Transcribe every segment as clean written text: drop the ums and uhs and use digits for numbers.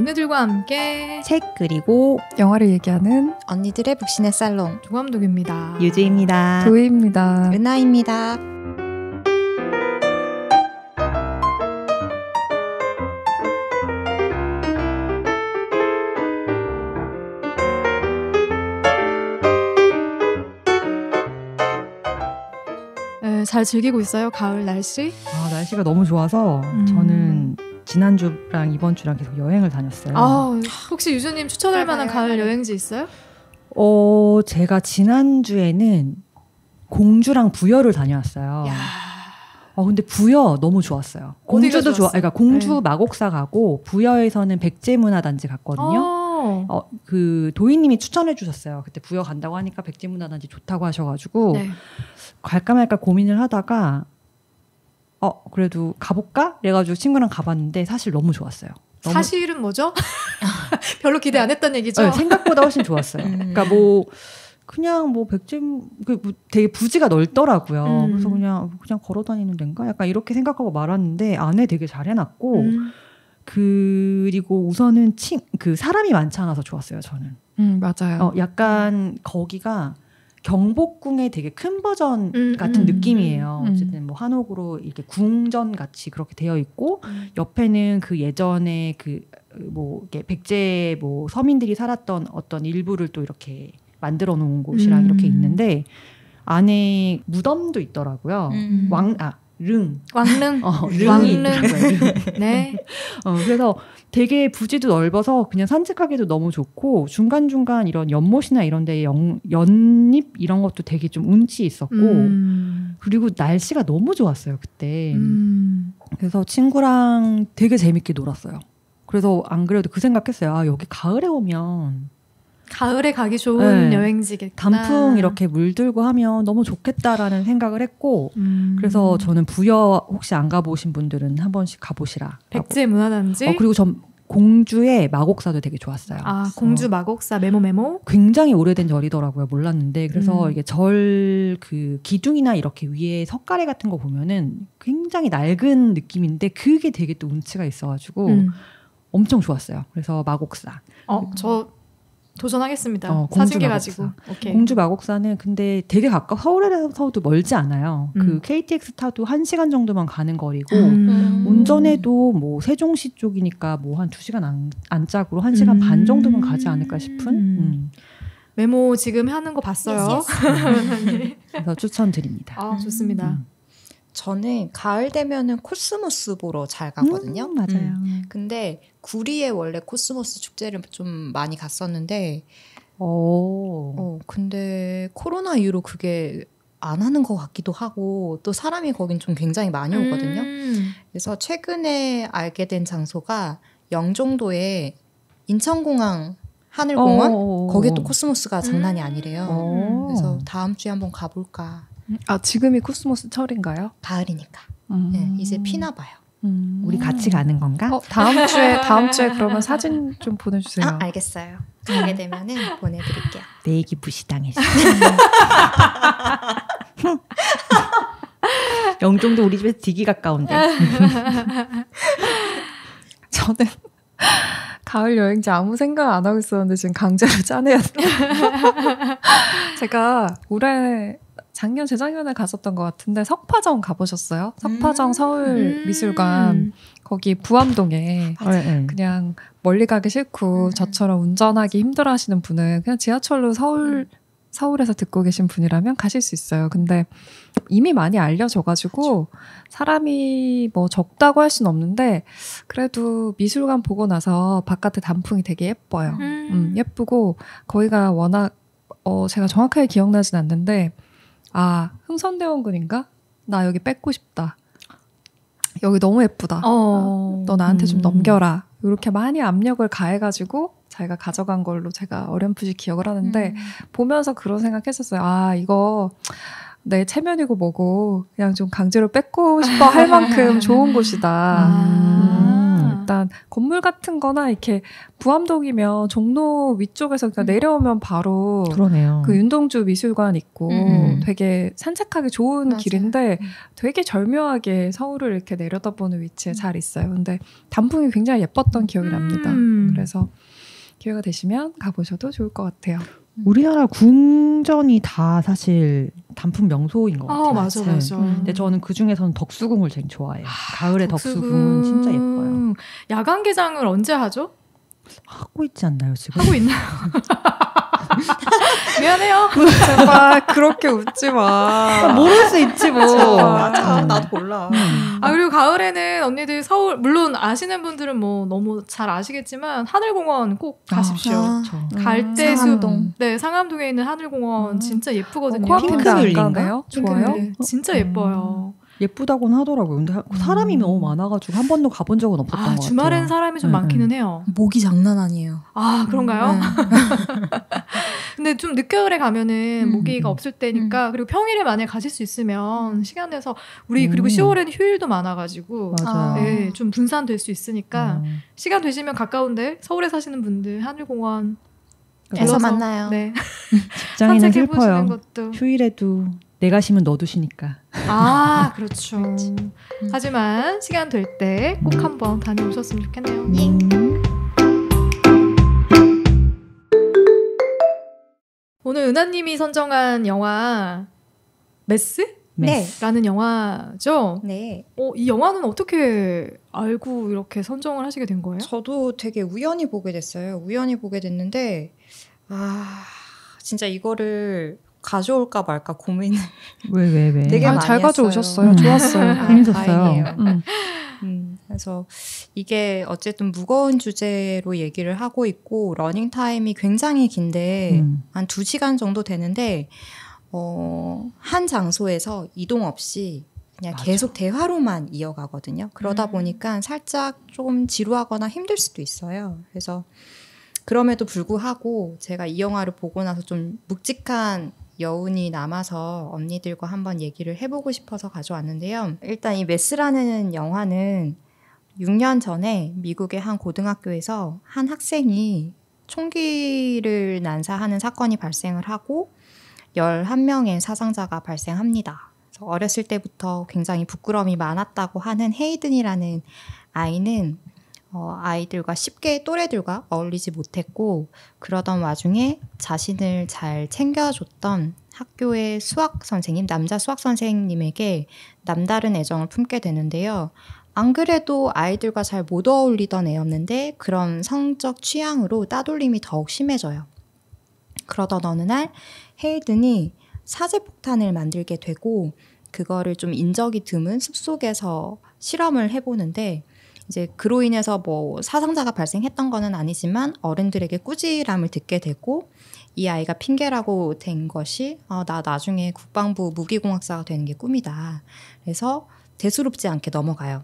언니들과 함께 책 그리고 영화를 얘기하는 언니들의 북신의 살롱 조감독입니다. 유주입니다. 도희입니다. 은하입니다. 잘 즐기고 있어요? 가을 날씨? 날씨가 너무 좋아서 저는 지난주랑 이번 주랑 계속 여행을 다녔어요. 혹시 유주님 추천할 만한 가을 여행지 있어요? 제가 지난주에는 공주랑 부여를 다녀왔어요. 근데 부여 너무 좋았어요. 공주도 그러니까 공주 마곡사 가고 부여에서는 백제문화단지 갔거든요. 그 도희님이 추천해 주셨어요. 그때 부여 간다고 하니까 백제문화단지 좋다고 하셔가지고 갈까 말까 고민을 하다가 그래도 가볼까? 그래가지고 친구랑 가봤는데 사실 너무 좋았어요. 사실은 뭐죠? 별로 기대 안 했던 얘기죠? 네, 생각보다 훨씬 좋았어요. 그러니까 그냥 되게 부지가 넓더라고요. 그래서 그냥 걸어 다니는 데인가? 약간 이렇게 생각하고 말았는데 안에 되게 잘 해놨고 그리고 우선은 그 사람이 많지 않아서 좋았어요. 저는. 맞아요. 약간 거기가 경복궁의 되게 큰 버전 같은 느낌이에요. 어쨌든 뭐 한옥으로 이렇게 궁전 같이 그렇게 되어 있고 옆에는 그 예전에 이렇게 백제 서민들이 살았던 어떤 일부를 또 이렇게 만들어 놓은 곳이랑 이렇게 있는데 안에 무덤도 있더라고요. 왕릉. 릉이 있더라고요. 네. 그래서 되게 부지도 넓어서 그냥 산책하기도 너무 좋고 중간중간 이런 연못이나 이런 데 연잎 이런 것도 되게 좀 운치 있었고 그리고 날씨가 너무 좋았어요 그때. 그래서 친구랑 되게 재밌게 놀았어요. 그래서 안 그래도 그 생각했어요. 여기 가을에 오면 가을에 가기 좋은 여행지겠다. 단풍 이렇게 물들고 하면 너무 좋겠다라는 생각을 했고 그래서 저는 부여 혹시 안 가보신 분들은 한 번씩 가보시라. 백제문화단지? 그리고 전 공주의 마곡사도 되게 좋았어요. 공주 마곡사 메모. 굉장히 오래된 절이더라고요. 몰랐는데 그래서 이게 절 그 기둥이나 이렇게 위에 석가래 같은 거 보면은 굉장히 낡은 느낌인데 그게 되게 또 운치가 있어가지고 엄청 좋았어요. 그래서 마곡사. 저 도전하겠습니다. 사진기 가지고. 오케이. 공주 마곡사는 근데 되게 가까워. 서울에서도 멀지 않아요. 그 KTX 타도 1시간 정도만 가는 거리고 운전해도 뭐 세종시 쪽이니까 뭐 한 2시간 안짝으로 1시간 반 정도만 가지 않을까 싶은. 메모 지금 하는 거 봤어요. 그래서 추천드립니다. 좋습니다. 저는 가을 되면은 코스모스 보러 잘 가거든요. 맞아요. 근데 구리에 원래 코스모스 축제를 좀 많이 갔었는데 근데 코로나 이후로 그게 안 하는 것 같기도 하고 또 사람이 거긴 좀 굉장히 많이 오거든요. 그래서 최근에 알게 된 장소가 영종도에 인천공항 하늘공원 거기에 또 코스모스가 장난이 아니래요. 그래서 다음 주에 한번 가볼까. 지금이 코스모스 철인가요? 가을이니까. 이제 피나 봐요. 우리 같이 가는 건가? 다음 주에 그러면 사진 좀 보내주세요. 알겠어요. 가게 되면은 보내드릴게요. 내 얘기 무시당했어. 영종도 우리 집에서 되게 가까운데. 저는 가을 여행지 아무 생각 안 하고 있었는데 지금 강제로 짜내야 돼요. 제가 작년, 재작년에 갔었던 것 같은데 석파정 가보셨어요? 석파정 서울미술관 거기 부암동에 그냥 멀리 가기 싫고 저처럼 운전하기 힘들어 하시는 분은 그냥 지하철로 서울에서 듣고 계신 분이라면 가실 수 있어요. 근데 이미 많이 알려져가지고 사람이 뭐 적다고 할 수는 없는데 그래도 미술관 보고 나서 바깥에 단풍이 되게 예뻐요. 예쁘고 거기가 워낙 제가 정확하게 기억나진 않는데 흥선대원군인가? 나 여기 뺏고 싶다. 여기 너무 예쁘다. 너 나한테 좀 넘겨라. 이렇게 많이 압력을 가해가지고 자기가 가져간 걸로 제가 어렴풋이 기억을 하는데 보면서 그런 생각했었어요. 이거 내 체면이고 뭐고 그냥 좀 강제로 뺏고 싶어 할 만큼 좋은 곳이다. 일단 건물 같은 거나 이렇게 부암동이면 종로 위쪽에서 그냥 내려오면 바로 그러네요. 그 윤동주 미술관 있고 되게 산책하기 좋은 맞아요. 길인데 되게 절묘하게 서울을 이렇게 내려다보는 위치에 잘 있어요. 근데 단풍이 굉장히 예뻤던 기억이 납니다. 그래서 기회가 되시면 가보셔도 좋을 것 같아요. 우리나라 궁전이 다 사실 단풍 명소인 것 같아요. 맞아, 네. 맞아. 근데 저는 그 중에서는 덕수궁을 제일 좋아해요. 가을에 덕수궁은 진짜 예뻐요. 야간 개장을 언제 하죠? 하고 있지 않나요 지금? 하고 있나요? 미안해요. 제발 그렇게 웃지 마. 모를 수 있지 뭐. 맞아. 나도 몰라. 그리고 가을에는 언니들 서울 물론 아시는 분들은 뭐 너무 잘 아시겠지만 하늘공원 꼭 가십시오. 갈대숲. 상암동. 네, 상암동에 있는 하늘공원 진짜 예쁘거든요. 코앞인데 안 핑크뮬리인가? 가네요. 좋아요. 네, 진짜 예뻐요. 예쁘다고는 하더라고요. 근데 사람이 너무 많아가지고 한 번도 가본 적은 없었던 것 같아요. 주말엔 사람이 좀 많기는 해요. 목이 장난 아니에요. 그런가요? 네. 근데 좀 늦겨울에 가면은 모기가 없을 때니까 그리고 평일에 만약에 가실 수 있으면 시간 내서 우리 그리고 10월에는 휴일도 많아가지고 맞아요. 네, 좀 분산될 수 있으니까 시간 되시면 가까운데 서울에 사시는 분들 하늘공원 에서 불러서, 만나요. 네. 직장인은 산책해보시는 슬퍼요. 것도. 휴일에도 내 가시면 넣어두시니까. 그렇죠. 하지만 시간 될 때 꼭 한번 다녀오셨으면 좋겠네요. 오늘 은하님이 선정한 영화 메스? 네. 라는 영화죠? 네. 이 영화는 어떻게 알고 이렇게 선정을 하시게 된 거예요? 저도 되게 우연히 보게 됐어요. 우연히 보게 됐는데 진짜 이거를 가져올까 말까 고민을 왜? 되게 많이 잘 했어요. 가져오셨어요. 좋았어요. 재밌었어요. 다행이에요. 그래서 이게 어쨌든 무거운 주제로 얘기를 하고 있고 러닝 타임이 굉장히 긴데 한 2시간 정도 되는데 한 장소에서 이동 없이 그냥 맞아. 계속 대화로만 이어가거든요. 그러다 보니까 살짝 좀 지루하거나 힘들 수도 있어요. 그래서 그럼에도 불구하고 제가 이 영화를 보고 나서 좀 묵직한 여운이 남아서 언니들과 한번 얘기를 해보고 싶어서 가져왔는데요. 일단 이 메스라는 영화는 6년 전에 미국의 한 고등학교에서 한 학생이 총기를 난사하는 사건이 발생을 하고 11명의 사상자가 발생합니다. 그래서 어렸을 때부터 굉장히 부끄러움이 많았다고 하는 헤이든이라는 아이는 아이들과 쉽게 또래들과 어울리지 못했고 그러던 와중에 자신을 잘 챙겨줬던 학교의 수학 선생님, 남자 수학 선생님에게 남다른 애정을 품게 되는데요. 안 그래도 아이들과 잘 못 어울리던 애였는데 그런 성적 취향으로 따돌림이 더욱 심해져요. 그러던 어느 날 헤이든이 사제폭탄을 만들게 되고 그거를 좀 인적이 드문 숲속에서 실험을 해보는데 이제 그로 인해서 뭐 사상자가 발생했던 거는 아니지만 어른들에게 꾸지람을 듣게 되고 이 아이가 핑계라고 된 것이 나 나중에 국방부 무기공학사가 되는 게 꿈이다. 그래서 대수롭지 않게 넘어가요.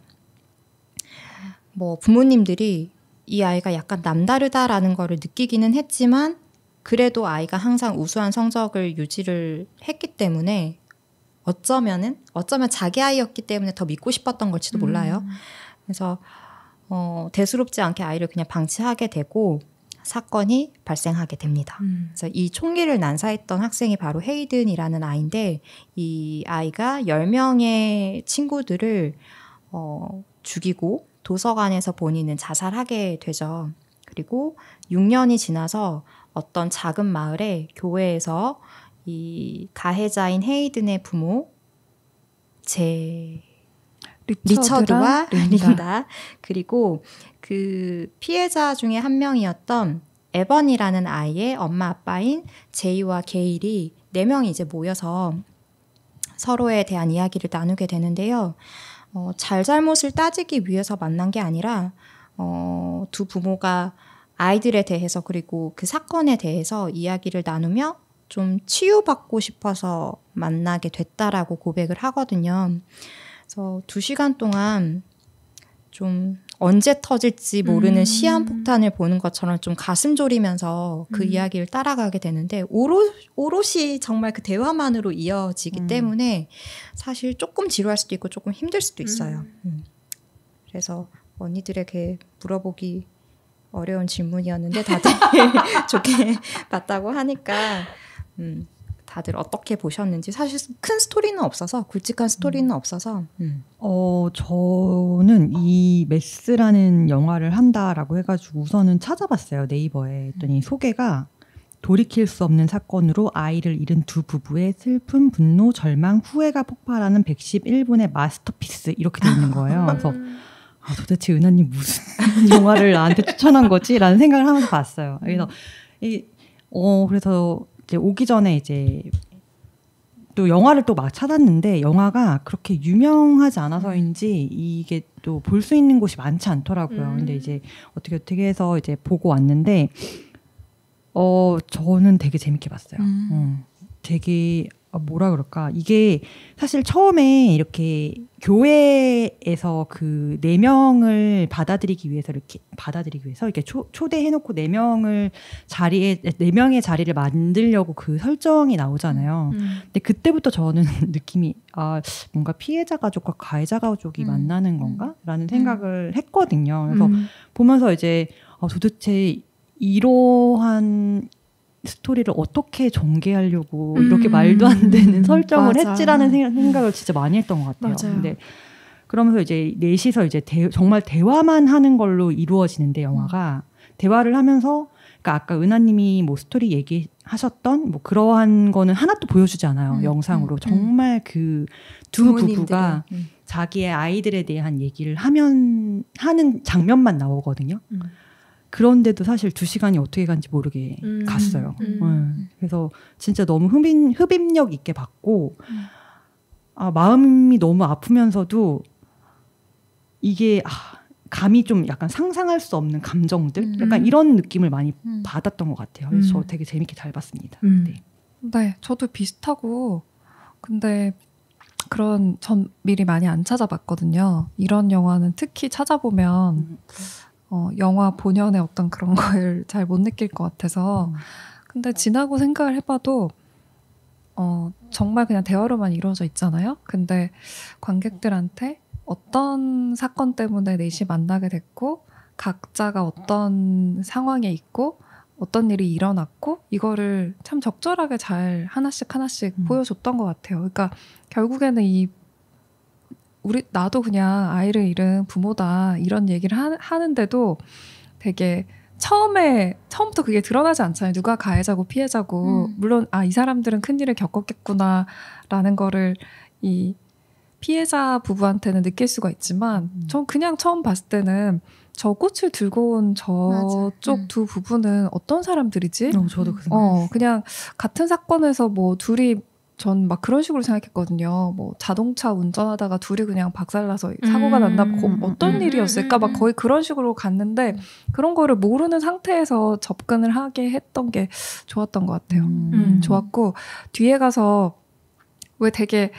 뭐 부모님들이 이 아이가 약간 남다르다라는 거를 느끼기는 했지만 그래도 아이가 항상 우수한 성적을 유지를 했기 때문에 어쩌면 자기 아이였기 때문에 더 믿고 싶었던 걸지도 몰라요. 그래서 대수롭지 않게 아이를 그냥 방치하게 되고 사건이 발생하게 됩니다. 그래서 이 총기를 난사했던 학생이 바로 헤이든이라는 아이인데 이 아이가 10명의 친구들을 죽이고 도서관에서 본인은 자살하게 되죠. 그리고 6년이 지나서 어떤 작은 마을에 교회에서 이 가해자인 헤이든의 부모 리처드와 린다 그리고 그 피해자 중에 한 명이었던 에번이라는 아이의 엄마 아빠인 제이와 게일이 4명이 이제 모여서 서로에 대한 이야기를 나누게 되는데요. 잘잘못을 따지기 위해서 만난 게 아니라 두 부모가 아이들에 대해서 그리고 그 사건에 대해서 이야기를 나누며 좀 치유받고 싶어서 만나게 됐다라고 고백을 하거든요. 그래서 2시간 동안 좀 언제 터질지 모르는 시한폭탄을 보는 것처럼 좀 가슴 졸이면서 그 이야기를 따라가게 되는데 오롯이 정말 그 대화만으로 이어지기 때문에 사실 조금 지루할 수도 있고 조금 힘들 수도 있어요. 그래서 언니들에게 물어보기 어려운 질문이었는데 다들 좋게 봤다고 하니까 다들 어떻게 보셨는지. 사실 큰 스토리는 없어서, 굵직한 스토리는 없어서. 저는 이 메스라는 영화를 한다라고 해가지고 우선은 찾아봤어요. 네이버에. 했더니 소개가 돌이킬 수 없는 사건으로 아이를 잃은 두 부부의 슬픔, 분노, 절망, 후회가 폭발하는 111분의 마스터피스 이렇게 돼 있는 거예요. 그래서 도대체 은하님 무슨 영화를 나한테 추천한 거지? 라는 생각을 하면서 봤어요. 그래서 그래서 이제 오기 전에 이제 또 영화를 또 막 찾았는데 영화가 그렇게 유명하지 않아서인지 이게 또 볼 수 있는 곳이 많지 않더라고요. 근데 이제 어떻게 해서 이제 보고 왔는데 저는 되게 재밌게 봤어요. 되게 뭐라 그럴까, 이게 사실 처음에 이렇게 교회에서 그 4명을 받아들이기 위해서 이렇게 초대해놓고 4명의 자리를 만들려고 그 설정이 나오잖아요. 근데 그때부터 저는 느낌이 뭔가 피해자 가족과 가해자 가족이 만나는 건가라는 생각을 했거든요. 그래서 보면서 이제 도대체 이러한 스토리를 어떻게 전개하려고 이렇게 말도 안 되는 설정을 했지라는 생각을 진짜 많이 했던 것 같아요. 맞아요. 근데 그러면서 이제 넷이서 이제 정말 대화만 하는 걸로 이루어지는데 영화가 대화를 하면서, 그러니까 아까 은하님이 뭐 스토리 얘기하셨던 뭐 그러한 거는 하나도 보여주지 않아요. 영상으로. 정말 그 두 부부가 자기의 아이들에 대한 얘기를 하는 장면만 나오거든요. 그런데도 사실 2시간이 어떻게 간지 모르게 갔어요. 그래서 진짜 너무 흡입력 있게 봤고, 마음이 너무 아프면서도 이게 감히 좀 약간 상상할 수 없는 감정들? 약간 이런 느낌을 많이 받았던 것 같아요. 그래서 저 되게 재밌게 잘 봤습니다. 네, 저도 비슷하고, 근데 전 미리 많이 안 찾아봤거든요. 이런 영화는 특히 찾아보면 영화 본연의 어떤 그런 걸 잘 못 느낄 것 같아서. 근데 지나고 생각을 해봐도 정말 그냥 대화로만 이루어져 있잖아요. 근데 관객들한테 어떤 사건 때문에 넷이 만나게 됐고, 각자가 어떤 상황에 있고 어떤 일이 일어났고, 이거를 참 적절하게 잘 하나씩 보여줬던 것 같아요. 그러니까 결국에는 나도 그냥 아이를 잃은 부모다 이런 얘기를 하는데도 되게 처음부터 그게 드러나지 않잖아요. 누가 가해자고 피해자고. 물론 이 사람들은 큰일을 겪었겠구나라는 거를 이 피해자 부부한테는 느낄 수가 있지만, 전 그냥 처음 봤을 때는 저 꽃을 들고 온 저쪽 두 부부는 어떤 사람들이지? 저도 그 생각. 그냥 같은 사건에서 뭐 둘이, 전 막 그런 식으로 생각했거든요. 뭐 자동차 운전하다가 둘이 그냥 박살나서 사고가 났나, 어떤 일이었을까, 막 거의 그런 식으로 갔는데, 그런 거를 모르는 상태에서 접근을 하게 했던 게 좋았던 것 같아요. 좋았고, 뒤에 가서 왜 되게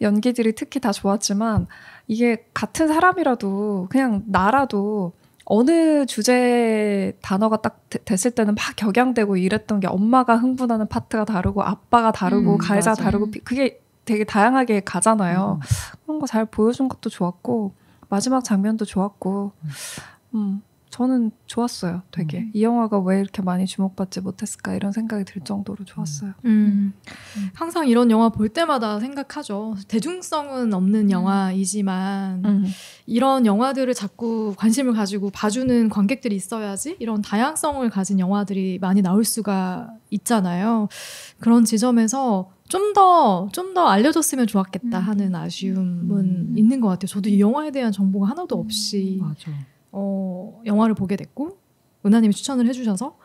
연기들이 특히 다 좋았지만, 이게 같은 사람이라도, 그냥 나라도 어느 주제 단어가 딱 됐을 때는 막 격양되고 이랬던 게, 엄마가 흥분하는 파트가 다르고 아빠가 다르고 가해자가 다르고, 그게 되게 다양하게 가잖아요. 그런 거 잘 보여준 것도 좋았고, 마지막 장면도 좋았고, 저는 좋았어요. 되게 이 영화가 왜 이렇게 많이 주목받지 못했을까 이런 생각이 들 정도로 좋았어요. 항상 이런 영화 볼 때마다 생각하죠. 대중성은 없는 영화이지만 이런 영화들을 자꾸 관심을 가지고 봐주는 관객들이 있어야지 이런 다양성을 가진 영화들이 많이 나올 수가 있잖아요. 그런 지점에서 좀 더 알려줬으면 좋았겠다 하는 아쉬움은 있는 것 같아요. 저도 이 영화에 대한 정보가 하나도 없이 맞아. 영화를 보게 됐고, 은하님이 추천을 해주셔서,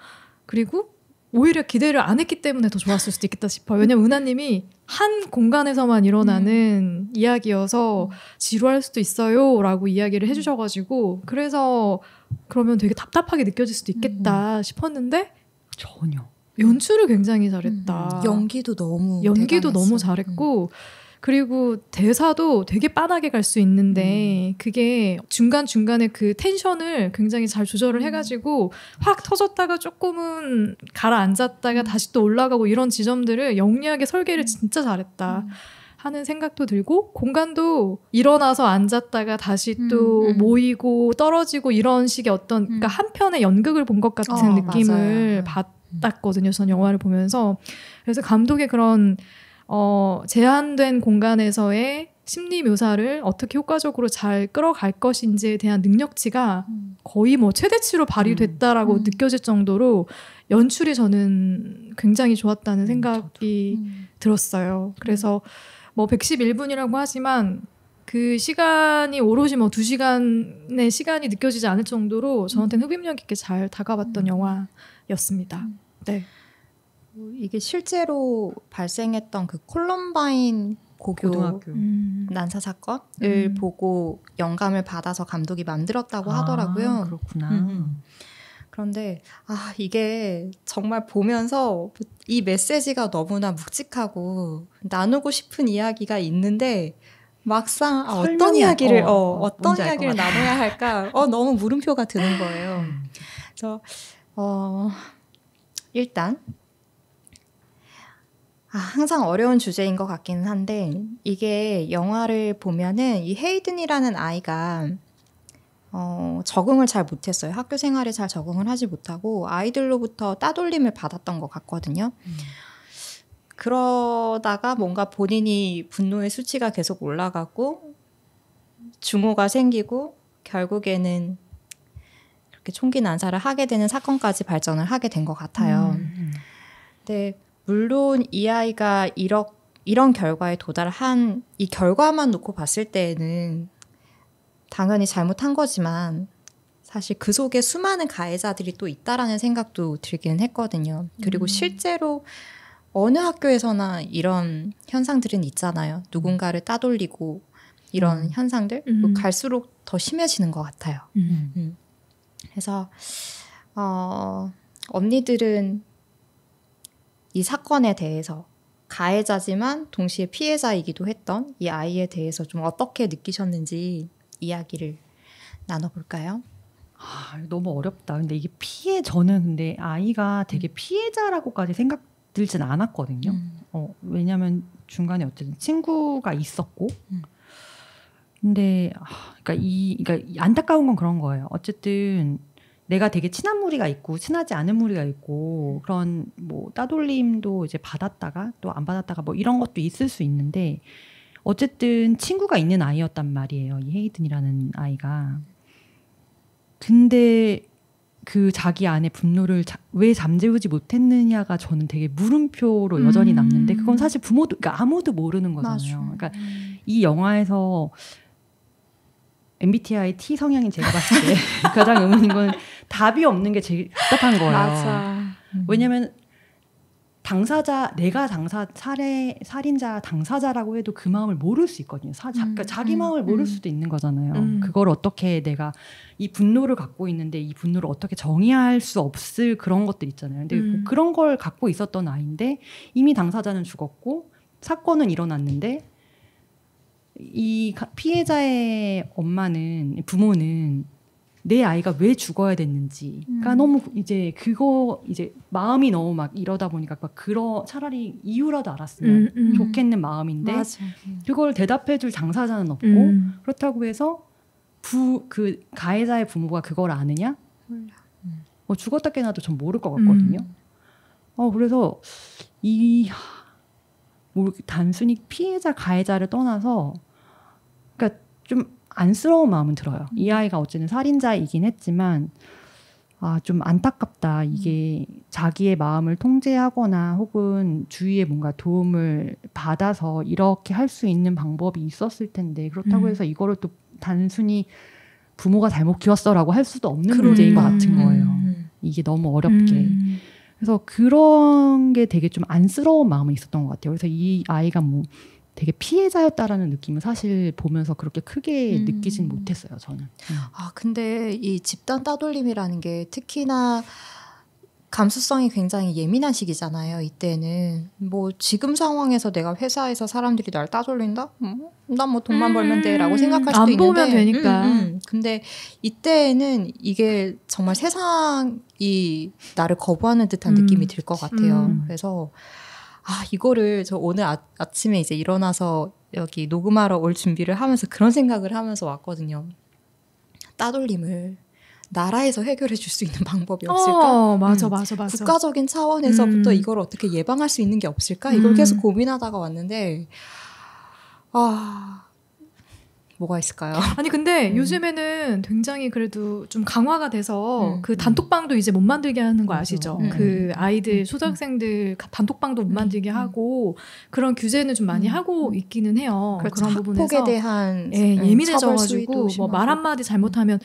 그리고 오히려 기대를 안 했기 때문에 더 좋았을 수도 있겠다 싶어요. 왜냐면 은하님이 한 공간에서만 일어나는 이야기여서 지루할 수도 있어요 라고 이야기를 해주셔가지고, 그래서 그러면 되게 답답하게 느껴질 수도 있겠다 싶었는데 전혀. 연출을 굉장히 잘했다. 연기도 너무 잘했고, 그리고 대사도 되게 빤하게 갈 수 있는데 그게 중간중간에 그 텐션을 굉장히 잘 조절을 해가지고 확 터졌다가 조금은 가라앉았다가 다시 또 올라가고, 이런 지점들을 영리하게 설계를 진짜 잘했다 하는 생각도 들고 공간도 일어나서 앉았다가 다시 또 모이고 떨어지고 이런 식의 어떤 그러니까 한편의 연극을 본 것 같은 느낌을 받았거든요. 전 영화를 보면서. 그래서 감독의 그런 제한된 공간에서의 심리 묘사를 어떻게 효과적으로 잘 끌어갈 것인지에 대한 능력치가 거의 뭐 최대치로 발휘됐다라고 느껴질 정도로 연출이 저는 굉장히 좋았다는 생각이 들었어요. 그래서 뭐 111분이라고 하지만 그 시간이 오롯이 뭐 2시간의 시간이 느껴지지 않을 정도로 저한테는 흡입력 있게 잘 다가왔던 영화였습니다. 네. 이게 실제로 발생했던 그 콜럼바인 고등학교 난사 사건을 보고 영감을 받아서 감독이 만들었다고 하더라고요. 그렇구나. 그런데 이게 정말 보면서 이 메시지가 너무나 묵직하고 나누고 싶은 이야기가 있는데 막상 어떤 이야기를 나눠야 할까 너무 물음표가 드는 거예요. 그래서 일단 항상 어려운 주제인 것 같기는 한데 이게 영화를 보면은 이 헤이든이라는 아이가 적응을 잘 못했어요. 학교 생활에 잘 적응을 하지 못하고 아이들로부터 따돌림을 받았던 것 같거든요. 그러다가 뭔가 본인이 분노의 수치가 계속 올라가고 증오가 생기고 결국에는 그렇게 총기 난사를 하게 되는 사건까지 발전을 하게 된 것 같아요. 근데 물론 이 아이가 이런 결과에 도달한 이 결과만 놓고 봤을 때에는 당연히 잘못한 거지만 사실 그 속에 수많은 가해자들이 또 있다라는 생각도 들기는 했거든요. 그리고 실제로 어느 학교에서나 이런 현상들은 있잖아요. 누군가를 따돌리고 이런 현상들 갈수록 더 심해지는 것 같아요. 그래서 언니들은 이 사건에 대해서 가해자지만 동시에 피해자이기도 했던 이 아이에 대해서 좀 어떻게 느끼셨는지 이야기를 나눠볼까요? 너무 어렵다. 근데 이게 저는 근데 아이가 되게 피해자라고까지 생각 들진 않았거든요. 왜냐면 중간에 어쨌든 친구가 있었고. 근데 그러니까 안타까운 건 그런 거예요. 어쨌든 내가 되게 친한 무리가 있고 친하지 않은 무리가 있고 그런 뭐 따돌림도 이제 받았다가 또 안 받았다가 뭐 이런 것도 있을 수 있는데 어쨌든 친구가 있는 아이였단 말이에요. 이 헤이든이라는 아이가. 근데 그 자기 안에 분노를 왜 잠재우지 못했느냐가 저는 되게 물음표로 여전히 남는데 그건 사실 부모도 그러니까 아무도 모르는 거잖아요. 그러니까 이 영화에서 MBTI T 성향인 제가 봤을 때 가장 의문인 건 답이 없는 게 제일 답답한 거예요. 맞아. 왜냐면 내가 살인자 당사자라고 해도 그 마음을 모를 수 있거든요. 그러니까 자기 마음을 모를 수도 있는 거잖아요. 그걸 어떻게 내가 이 분노를 갖고 있는데 이 분노를 어떻게 정의할 수 없을 그런 것들 있잖아요. 근데 뭐 그런 걸 갖고 있었던 아이인데 이미 당사자는 죽었고 사건은 일어났는데 이 피해자의 부모는 내 아이가 왜 죽어야 됐는지가 너무 이제 마음이 너무 막 이러다 보니까 차라리 이유라도 알았으면 좋겠는 마음인데 그걸 대답해줄 당사자는 없고 그렇다고 해서 그 가해자의 부모가 그걸 아느냐? 몰라. 죽었다 깨나도 전 모를 것 같거든요. 그래서 단순히 피해자 가해자를 떠나서 그러니까 좀 안쓰러운 마음은 들어요. 이 아이가 어쨌든 살인자이긴 했지만 좀 안타깝다. 이게 자기의 마음을 통제하거나 혹은 주위에 뭔가 도움을 받아서 이렇게 할 수 있는 방법이 있었을 텐데 그렇다고 해서 이거를 또 단순히 부모가 잘못 키웠어라고 할 수도 없는 문제인 것 같은 거예요. 이게 너무 어렵게. 그래서 그런 게 되게 좀 안쓰러운 마음이 있었던 것 같아요. 그래서 이 아이가 뭐 되게 피해자였다라는 느낌은 사실 보면서 그렇게 크게 느끼진 못했어요, 저는. 근데 이 집단 따돌림이라는 게 특히나 감수성이 굉장히 예민한 시기잖아요. 이때는 뭐 지금 상황에서 내가 회사에서 사람들이 날 따돌린다? 난 뭐 돈만 벌면 돼라고 생각할 수도 있는데 안 보면 되니까. 근데 이때는 이게 정말 세상이 나를 거부하는 듯한 느낌이 들 것 같아요. 그래서 이거를 저 오늘 아침에 이제 일어나서 여기 녹음하러 올 준비를 하면서 그런 생각을 하면서 왔거든요. 따돌림을 나라에서 해결해 줄 수 있는 방법이 없을까? 맞아. 국가적인 차원에서부터 이걸 어떻게 예방할 수 있는 게 없을까? 이걸 계속 고민하다가 왔는데 뭐가 있을까요? 아니 근데 요즘에는 굉장히 그래도 좀 강화가 돼서 그 단톡방도 이제 못 만들게 하는 거 아시죠? 그 아이들 초등학생들 단톡방도 못 만들게 하고 그런 규제는 좀 많이 하고 있기는 해요. 그렇죠. 그런 부분에서 학폭에 대한 예민해져가지고 뭐 말 한마디 잘못하면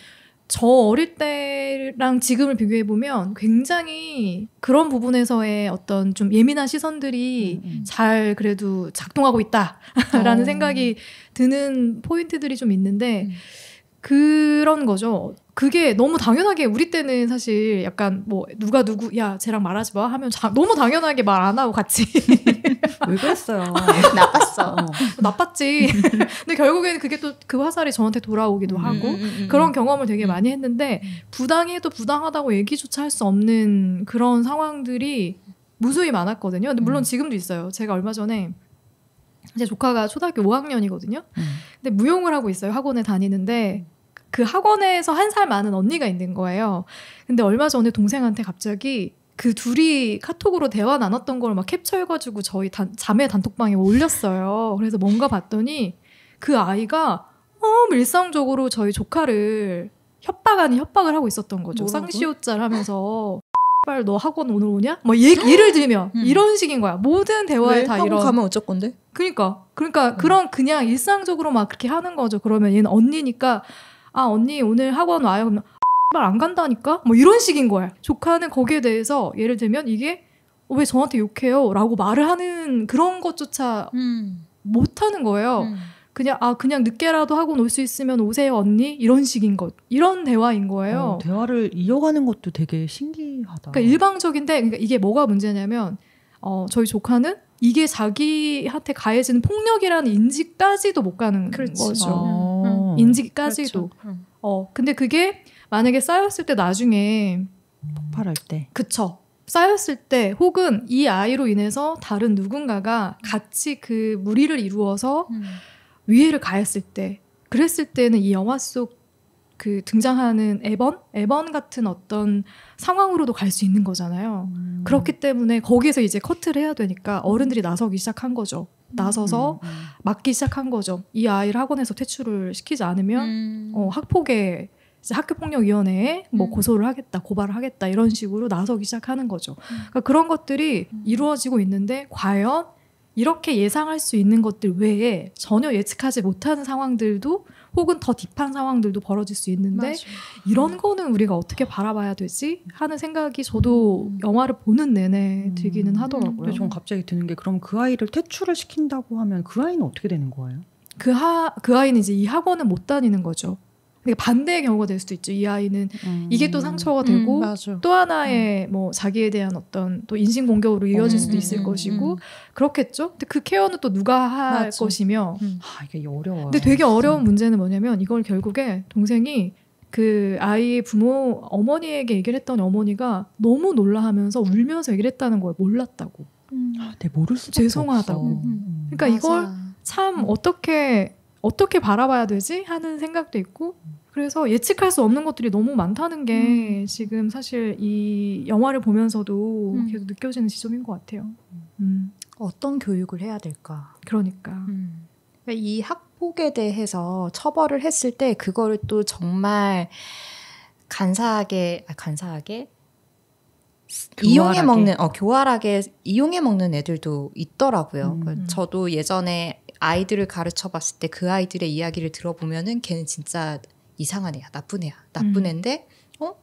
저 어릴 때랑 지금을 비교해보면 굉장히 그런 부분에서의 어떤 좀 예민한 시선들이 잘 그래도 작동하고 있다라는 생각이 드는 포인트들이 좀 있는데 그런 거죠. 그게 너무 당연하게 우리 때는 사실 약간 뭐 누가 야 쟤랑 말하지 마 하면 너무 당연하게 말 안 하고 같이 왜 그랬어요? 나빴어. 나빴지. 근데 결국에는 그게 또 그 화살이 저한테 돌아오기도 하고 그런 경험을 되게 많이 했는데 부당해도 부당하다고 얘기조차 할 수 없는 그런 상황들이 무수히 많았거든요. 근데 물론 지금도 있어요. 제가 얼마 전에 제 조카가 초등학교 5학년이거든요. 근데 무용을 하고 있어요. 학원에 다니는데 그 학원에서 한 살 많은 언니가 있는 거예요. 근데 얼마 전에 동생한테 갑자기 그 둘이 카톡으로 대화 나눴던 걸 막 캡처해가지고 저희 자매 단톡방에 올렸어요. 그래서 뭔가 봤더니 그 아이가 너무 일상적으로 저희 조카를 협박 아닌 협박을 하고 있었던 거죠. 쌍시옷잘 하면서 너 학원 오늘 오냐? 뭐 예를 들면 이런 식인 거야. 모든 대화에 다 이런. 학원 가면 어쩔 건데? 그러니까 그런 그냥 일상적으로 막 그렇게 하는 거죠. 그러면 얘는 언니니까 언니 오늘 학원 와요. 그러면 말 안 간다니까? 뭐 이런 식인 거야. 조카는 거기에 대해서 예를 들면 이게 왜 저한테 욕해요? 라고 말을 하는 그런 것조차 못 하는 거예요. 그냥 늦게라도 학원 올 수 있으면 오세요 언니? 이런 식인 것. 이런 대화인 거예요. 대화를 이어가는 것도 되게 신기하다. 그러니까 일방적인데 그러니까 이게 뭐가 문제냐면 저희 조카는 이게 자기한테 가해지는 폭력이라는 인지까지도 못 가는 거죠. 인지까지도. 그렇죠. 근데 그게 만약에 쌓였을 때 나중에 폭발할 때. 그쵸. 쌓였을 때 혹은 이 아이로 인해서 다른 누군가가 같이 그 무리를 이루어서 위해를 가했을 때 그랬을 때는 이 영화 속 그 등장하는 에번 같은 어떤 상황으로도 갈 수 있는 거잖아요. 그렇기 때문에 거기에서 이제 커트를 해야 되니까 어른들이 나서기 시작한 거죠. 나서서 막기 시작한 거죠. 이 아이를 학원에서 퇴출을 시키지 않으면 학폭에 학교폭력위원회에 뭐 고소를 하겠다, 고발을 하겠다 이런 식으로 나서기 시작하는 거죠. 그러니까 그런 것들이 이루어지고 있는데 과연 이렇게 예상할 수 있는 것들 외에 전혀 예측하지 못하는 상황들도 혹은 더 딥한 상황들도 벌어질 수 있는데 맞아. 이런 거는 우리가 어떻게 바라봐야 되지? 하는 생각이 저도 영화를 보는 내내 들기는 하더라고요. 근데 전 갑자기 드는 게 그럼 그 아이를 퇴출을 시킨다고 하면 그 아이는 어떻게 되는 거예요? 그 아이는 이제 이 학원은 못 다니는 거죠. 반대의 경우가 될 수도 있죠. 이 아이는 이게 또 상처가 되고 또 하나의 뭐 자기에 대한 어떤 또 인신 공격으로 이어질 수도 있을 것이고 그렇겠죠. 근데 그 케어는 또 누가 할 것이며 이게 어려워요. 근데 되게 어려운 문제는 뭐냐면 이걸 결국에 동생이 그 아이의 부모 어머니에게 얘기를 했더니 어머니가 너무 놀라하면서 울면서 얘기를 했다는 걸 몰랐다고. 네, 모를 수밖에 죄송하다고. 그러니까 이걸 참 어떻게 바라봐야 되지? 하는 생각도 있고 그래서 예측할 수 없는 것들이 너무 많다는 게 지금 사실 이 영화를 보면서도 계속 느껴지는 지점인 것 같아요. 어떤 교육을 해야 될까? 그러니까. 이 학폭에 대해서 처벌을 했을 때 그거를 또 정말 간사하게 이용해 먹는 교활하게 이용해 먹는 애들도 있더라고요. 저도 예전에 아이들을 가르쳐봤을 때 그 아이들의 이야기를 들어보면은 걔는 진짜 이상한 애야, 나쁜 애인데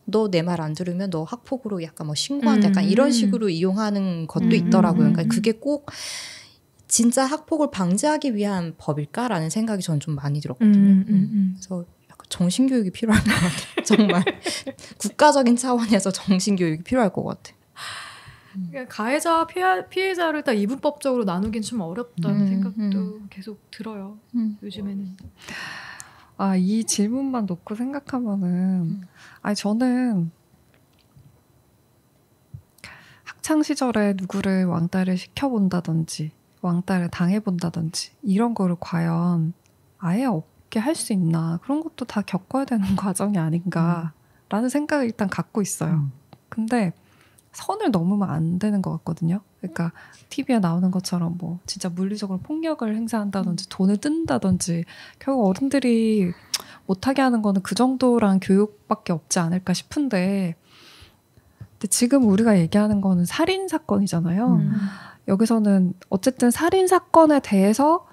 너 내 말 안 들으면 너 학폭으로 약간 뭐 신고한다, 약간 이런 식으로 이용하는 것도 있더라고요. 그러니까 그게 꼭 진짜 학폭을 방지하기 위한 법일까라는 생각이 저는 좀 많이 들었거든요. 그래서 약간 정신교육이 필요할 것 같아요. 정말 국가적인 차원에서 정신교육이 필요할 것 같아요. 그러니까 가해자와 피해자를 딱 이분법적으로 나누긴 좀 어렵다는 생각도 계속 들어요. 요즘에는. 이 질문만 놓고 생각하면은 저는 학창 시절에 누구를 왕따를 시켜본다든지 왕따를 당해본다든지 이런 거를 과연 아예 없게 할 수 있나, 그런 것도 다 겪어야 되는 과정이 아닌가라는 생각을 일단 갖고 있어요. 근데 선을 넘으면 안 되는 것 같거든요. 그러니까 TV에 나오는 것처럼 뭐 진짜 물리적으로 폭력을 행사한다든지 돈을 뜯는다든지 결국 어른들이 못하게 하는 거는 그 정도란 교육밖에 없지 않을까 싶은데, 근데 지금 우리가 얘기하는 거는 살인 사건이잖아요. 여기서는 어쨌든 살인 사건에 대해서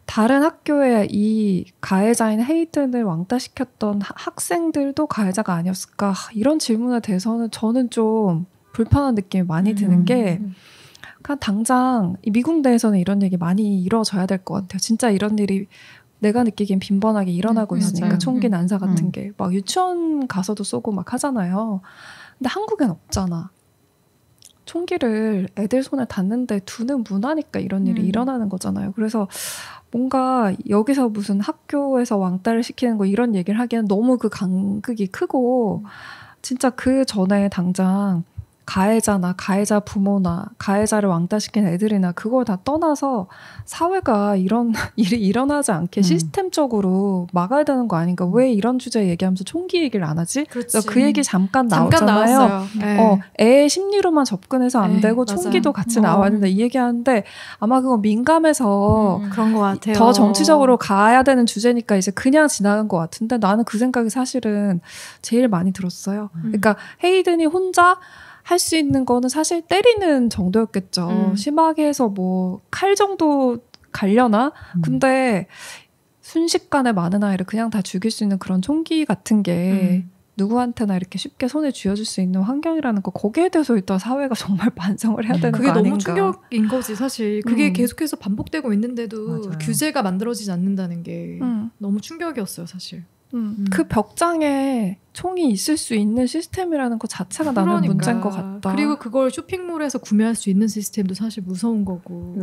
다른 학교에 이 가해자인 헤이든을 왕따시켰던 학생들도 가해자가 아니었을까, 이런 질문에 대해서는 저는 좀 불편한 느낌이 많이 드는 게, 그냥 당장 미국 내에서는 이런 얘기 많이 이루어져야 될 것 같아요. 진짜 이런 일이 내가 느끼기엔 빈번하게 일어나고 있으니까. 맞아요. 총기 난사 같은 게 막 유치원 가서도 쏘고 막 하잖아요. 근데 한국엔 없잖아. 총기를 애들 손에 닿는데 두는 문화니까 이런 일이 일어나는 거잖아요. 그래서 뭔가 여기서 무슨 학교에서 왕따를 시키는 거 이런 얘기를 하기엔 너무 그 간극이 크고, 진짜 그 전에 당장 가해자나 가해자 부모나 가해자를 왕따시킨 애들이나 그걸 다 떠나서 사회가 이런 일이 일어나지 않게 시스템적으로 막아야 되는 거 아닌가. 왜 이런 주제 얘기하면서 총기 얘기를 안 하지? 그 얘기 잠깐 나오잖아요. 애의 심리로만 접근해서 안 되고 맞아요. 총기도 같이 나와야 된다 이 얘기하는데, 아마 그거 민감해서 그런 것 같아요. 더 정치적으로 가야 되는 주제니까 이제 그냥 지나간 것 같은데, 나는 그 생각이 사실은 제일 많이 들었어요. 그러니까 헤이든이 혼자 할 수 있는 거는 사실 때리는 정도였겠죠. 심하게 해서 뭐 칼 정도 갈려나? 근데 순식간에 많은 아이를 그냥 다 죽일 수 있는 그런 총기 같은 게 누구한테나 이렇게 쉽게 손에 쥐어줄 수 있는 환경이라는 거, 거기에 대해서 일단 사회가 정말 반성을 해야 되는 거 아닌가. 그게 너무 충격인 거지 사실. 그게 계속해서 반복되고 있는데도 맞아요. 규제가 만들어지지 않는다는 게 너무 충격이었어요 사실. 그 벽장에 총이 있을 수 있는 시스템이라는 것 자체가 나는 문제인 것 같다. 그리고 그걸 쇼핑몰에서 구매할 수 있는 시스템도 사실 무서운 거고.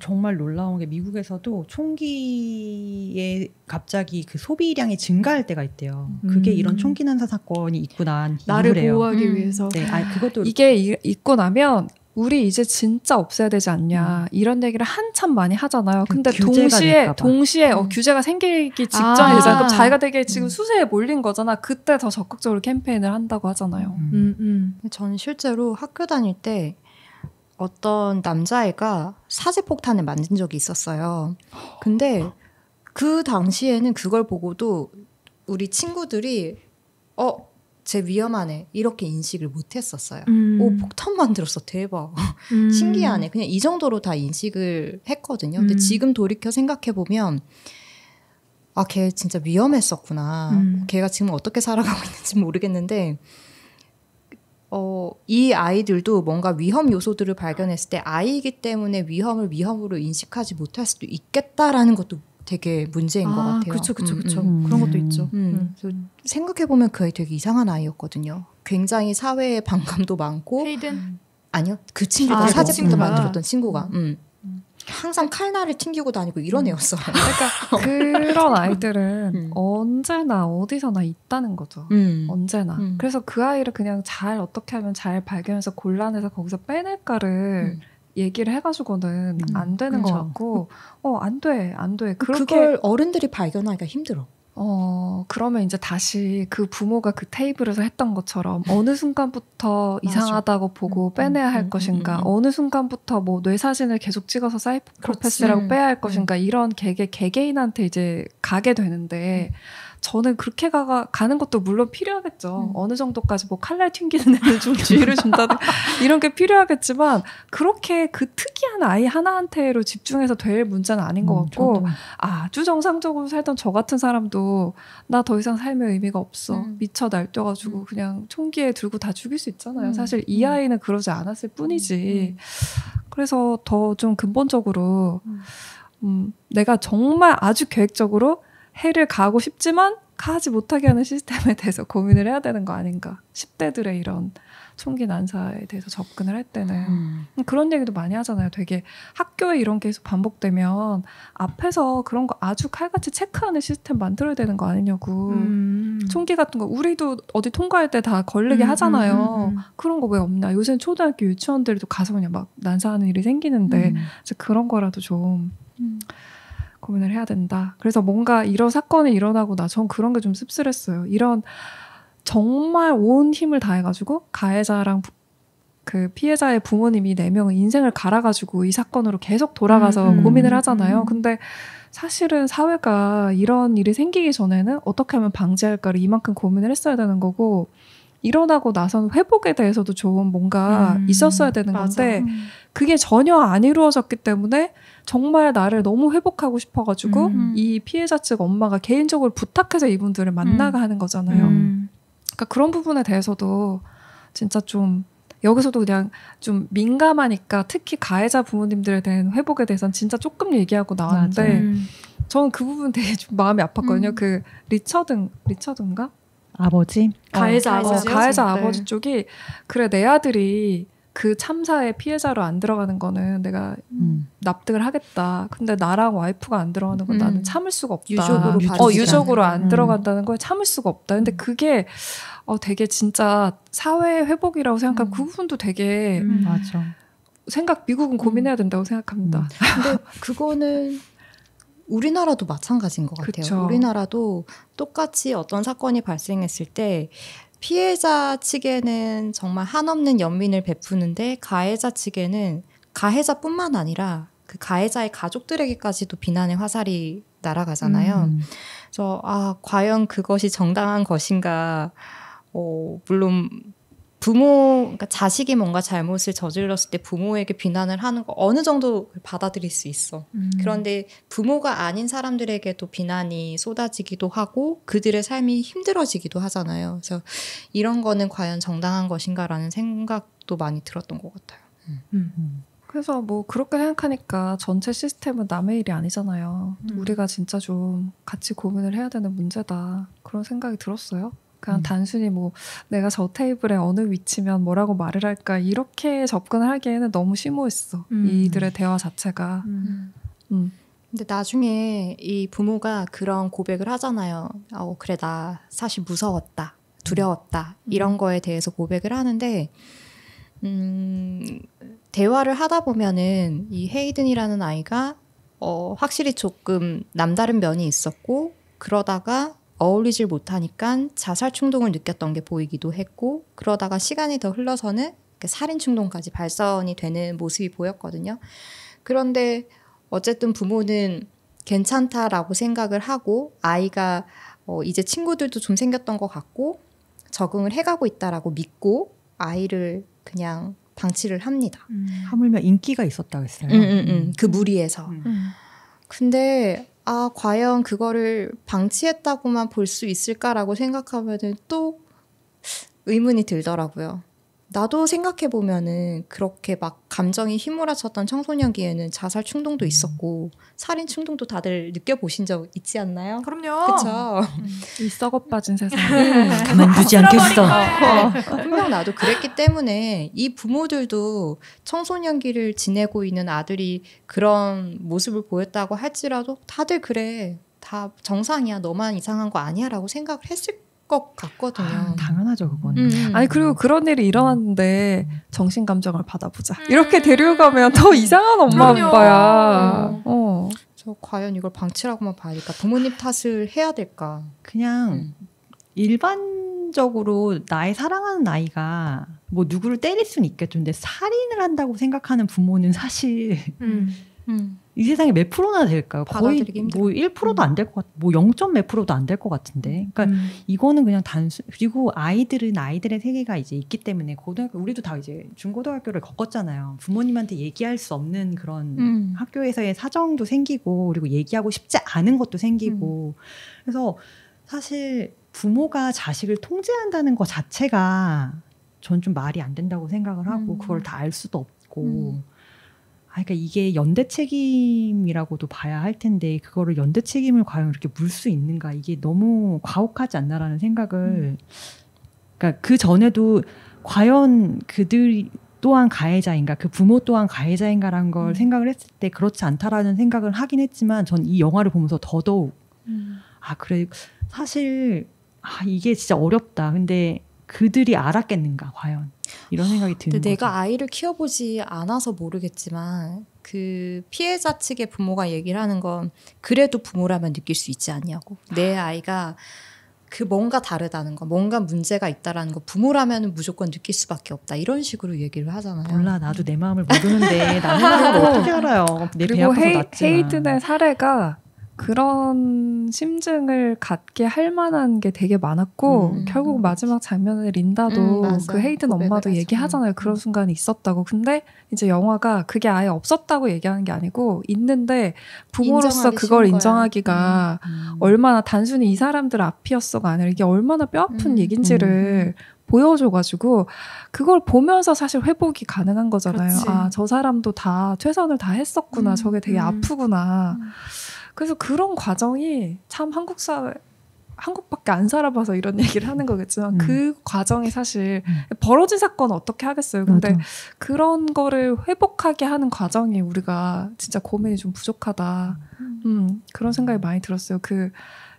정말 놀라운 게 미국에서도 총기에 갑자기 그 소비량이 증가할 때가 있대요. 그게 이런 총기 난사 사건이 있고 난 나를 이후래요. 보호하기 위해서. 네, 그것도 이게 있고 나면 우리 이제 진짜 없애야 되지 않냐 이런 얘기를 한참 많이 하잖아요. 근데 동시에 규제가 생기기 직전에 되잖아요. 그럼 자기가 되게 지금 수세에 몰린 거잖아. 그때 더 적극적으로 캠페인을 한다고 하잖아요. 저는 실제로 학교 다닐 때 어떤 남자애가 사제폭탄을 만든 적이 있었어요. 근데 그 당시에는 그걸 보고도 우리 친구들이 쟤 위험하네 이렇게 인식을 못했었어요. 오, 폭탄 만들었어, 대박. 신기하네. 그냥 이 정도로 다 인식을 했거든요. 근데 지금 돌이켜 생각해보면 걔 진짜 위험했었구나. 걔가 지금 어떻게 살아가고 있는지 모르겠는데 이 아이들도 뭔가 위험 요소들을 발견했을 때 아이이기 때문에 위험을 위험으로 인식하지 못할 수도 있겠다라는 것도 되게 문제인 것 같아요. 그렇죠. 그런 것도 있죠. 생각해보면 그 아이 되게 이상한 아이였거든요. 굉장히 사회에 반감도 많고. 헤이든? 아니요. 그 친구가 사제폭탄 만들었던 친구가. 항상 칼날을 튕기고 다니고 이런 애였어요. 그러니까 그런 아이들은 언제나 어디서나 있다는 거죠. 언제나. 그래서 그 아이를 그냥 잘 어떻게 하면 잘 발견해서 골라내서 거기서 빼낼까를 얘기를 해가지고는 안 되는 것 같고, 안 돼. 그걸 어른들이 발견하기가 힘들어. 그러면 이제 다시 그 부모가 그 테이블에서 했던 것처럼 어느 순간부터 이상하다고 보고 빼내야 할 것인가, 어느 순간부터 뭐 뇌사진을 계속 찍어서 사이코패스라고 빼야 할 것인가, 이런 개개인한테 이제 가게 되는데, 저는 그렇게 가는 것도 물론 필요하겠죠. 어느 정도까지 뭐 칼날 튕기는 애를 좀 주의를 준다든 이런 게 필요하겠지만, 그렇게 그 특이한 아이 하나한테로 집중해서 될 문제는 아닌 것 같고, 아주 정상적으로 살던 저 같은 사람도 나 더 이상 삶의 의미가 없어. 미쳐 날뛰어가지고 그냥 총기에 들고 다 죽일 수 있잖아요. 사실 이 아이는 그러지 않았을 뿐이지. 그래서 더 좀 근본적으로 내가 정말 아주 계획적으로 해를 가하고 싶지만 가지 못하게 하는 시스템에 대해서 고민을 해야 되는 거 아닌가. 10대들의 이런 총기 난사에 대해서 접근을 할 때는 그런 얘기도 많이 하잖아요. 되게 학교에 이런 게 계속 반복되면 앞에서 그런 거 아주 칼같이 체크하는 시스템 만들어야 되는 거 아니냐고. 총기 같은 거 우리도 어디 통과할 때 다 걸리게 하잖아요. 그런 거 왜 없나. 요새는 초등학교 유치원들도 가서 그냥 막 난사하는 일이 생기는데 그런 거라도 좀 고민을 해야 된다. 그래서 뭔가 이런 사건이 일어나고 나 전 그런 게 좀 씁쓸했어요. 이런 정말 온 힘을 다해가지고 가해자랑 그 피해자의 부모님이 4명은 인생을 갈아가지고 이 사건으로 계속 돌아가서 고민을 하잖아요. 근데 사실은 사회가 이런 일이 생기기 전에는 어떻게 하면 방지할까를 이만큼 고민을 했어야 되는 거고 일어나고 나선 회복에 대해서도 좋은 뭔가 있었어야 되는 건데 그게 전혀 안 이루어졌기 때문에 정말 나를 너무 회복하고 싶어가지고 이 피해자 측 엄마가 개인적으로 부탁해서 이분들을 만나가 하는 거잖아요. 그러니까 그런 부분에 대해서도 진짜 좀 여기서도 그냥 좀 민감하니까 특히 가해자 부모님들에 대한 회복에 대해서는 진짜 조금 얘기하고 나왔는데 저는 그 부분 되게 좀 마음이 아팠거든요. 그 리처드인가? 아버지? 가해자 아버지. 가해자 아버지 쪽이 그래 내 아들이 그 참사의 피해자로 안 들어가는 거는 내가 납득을 하겠다. 근데 나랑 와이프가 안 들어가는 건 나는 참을 수가 없다. 유족으로 안 들어간다는 걸 참을 수가 없다. 근데 그게 되게 진짜 사회 회복이라고 생각하면 그 부분도 되게 맞아. 미국은 고민해야 된다고 생각합니다. 근데 그거는 우리나라도 마찬가지인 것 같아요. 그쵸. 우리나라도 똑같이 어떤 사건이 발생했을 때 피해자 측에는 정말 한없는 연민을 베푸는데 가해자 측에는 가해자뿐만 아니라 그 가해자의 가족들에게까지도 비난의 화살이 날아가잖아요. 그래서 과연 그것이 정당한 것인가. 물론 그러니까 자식이 뭔가 잘못을 저질렀을 때 부모에게 비난을 하는 거 어느 정도 받아들일 수 있어. 그런데 부모가 아닌 사람들에게도 비난이 쏟아지기도 하고 그들의 삶이 힘들어지기도 하잖아요. 그래서 이런 거는 과연 정당한 것인가라는 생각도 많이 들었던 것 같아요. 그래서 뭐 그렇게 생각하니까 전체 시스템은 남의 일이 아니잖아요. 우리가 진짜 좀 같이 고민을 해야 되는 문제다. 그런 생각이 들었어요. 그냥 단순히 뭐 내가 저 테이블에 어느 위치면 뭐라고 말을 할까 이렇게 접근을 하기에는 너무 심오했어. 이들의 대화 자체가. 근데 나중에 이 부모가 그런 고백을 하잖아요. 그래 나 사실 무서웠다. 두려웠다. 이런 거에 대해서 고백을 하는데 대화를 하다 보면은 이 헤이든이라는 아이가 확실히 조금 남다른 면이 있었고 그러다가 어울리질 못하니까 자살 충동을 느꼈던 게 보이기도 했고 그러다가 시간이 더 흘러서는 살인 충동까지 발전이 되는 모습이 보였거든요. 그런데 어쨌든 부모는 괜찮다라고 생각을 하고 아이가 이제 친구들도 좀 생겼던 것 같고 적응을 해가고 있다라고 믿고 아이를 그냥 방치를 합니다. 하물며 인기가 있었다고 했어요. 그 무리에서. 근데 과연 그거를 방치했다고만 볼 수 있을까라고 생각하면 또 의문이 들더라고요. 나도 생각해보면은 그렇게 막 감정이 휘몰아쳤던 청소년기에는 자살 충동도 있었고 살인 충동도 다들 느껴보신 적 있지 않나요? 그럼요. 그쵸? 이 썩어 빠진 세상. 가만두지 않겠어. 분명 나도 그랬기 때문에 이 부모들도 청소년기를 지내고 있는 아들이 그런 모습을 보였다고 할지라도 다들 그래. 다 정상이야. 너만 이상한 거 아니야 라고 생각을 했을 것 같거든요. 당연하죠 그거는. 아니 그리고 그런 일이 일어났는데 정신감정을 받아보자. 이렇게 데려가면 더 이상한 엄마 아빠야. 저 과연 이걸 방치라고만 봐야 될까? 부모님 탓을 해야 될까? 그냥 일반적으로 나의 사랑하는 아이가 뭐 누구를 때릴 수는 있겠죠. 근데 살인을 한다고 생각하는 부모는 사실 이 세상에 몇 프로나 될까요? 거의 뭐 1%도 안 될 것 같, 뭐 0. 몇 프로도 안 될 것 같은데. 그러니까 이거는 그냥 그리고 아이들은 아이들의 세계가 이제 있기 때문에 우리도 다 이제 중고등학교를 겪었잖아요. 부모님한테 얘기할 수 없는 그런 학교에서의 사정도 생기고 그리고 얘기하고 싶지 않은 것도 생기고. 그래서 사실 부모가 자식을 통제한다는 것 자체가 전 좀 말이 안 된다고 생각을 하고 그걸 다 알 수도 없고. 그러니까 이게 연대 책임이라고도 봐야 할 텐데 그거를 연대 책임을 과연 이렇게 물 수 있는가 이게 너무 가혹하지 않나라는 생각을 그러니까 그 전에도 과연 그들이 또한 가해자인가 그 부모 또한 가해자인가라는 걸 생각을 했을 때 그렇지 않다라는 생각을 하긴 했지만 전 이 영화를 보면서 더더욱 그래 사실 이게 진짜 어렵다. 근데 그들이 알았겠는가 과연 이런 생각이 드는 거죠. 내가 아이를 키워보지 않아서 모르겠지만 그 피해자 측의 부모가 얘기를 하는 건 그래도 부모라면 느낄 수 있지 않냐고. 내 아이가 그 뭔가 다르다는 거, 뭔가 문제가 있다라는 거 부모라면 무조건 느낄 수밖에 없다. 이런 식으로 얘기를 하잖아요. 몰라 나도 내 마음을 모르는데 나는 어떻게 알아요. 내 배 아파서 낳지만. 헤이든의 사례가 그런 심증을 갖게 할 만한 게 되게 많았고 결국 마지막 장면에 린다도 그 헤이든 엄마도 얘기하잖아요. 그런 순간이 있었다고. 근데 이제 영화가 그게 아예 없었다고 얘기하는 게 아니고 있는데 부모로서 그걸 인정하기가 얼마나 단순히 이 사람들 앞이었어가 아니라 이게 얼마나 뼈아픈 얘긴지를 보여줘가지고 그걸 보면서 사실 회복이 가능한 거잖아요. 저 사람도 다 최선을 다 했었구나. 저게 되게 아프구나. 그래서 그런 과정이 참 한국 사회, 한국밖에 안 살아봐서 이런 얘기를 하는 거겠지만 그 과정이 사실 벌어진 사건은 어떻게 하겠어요. 근데 그런 거를 회복하게 하는 과정이 우리가 진짜 고민이 좀 부족하다. 그런 생각이 많이 들었어요. 그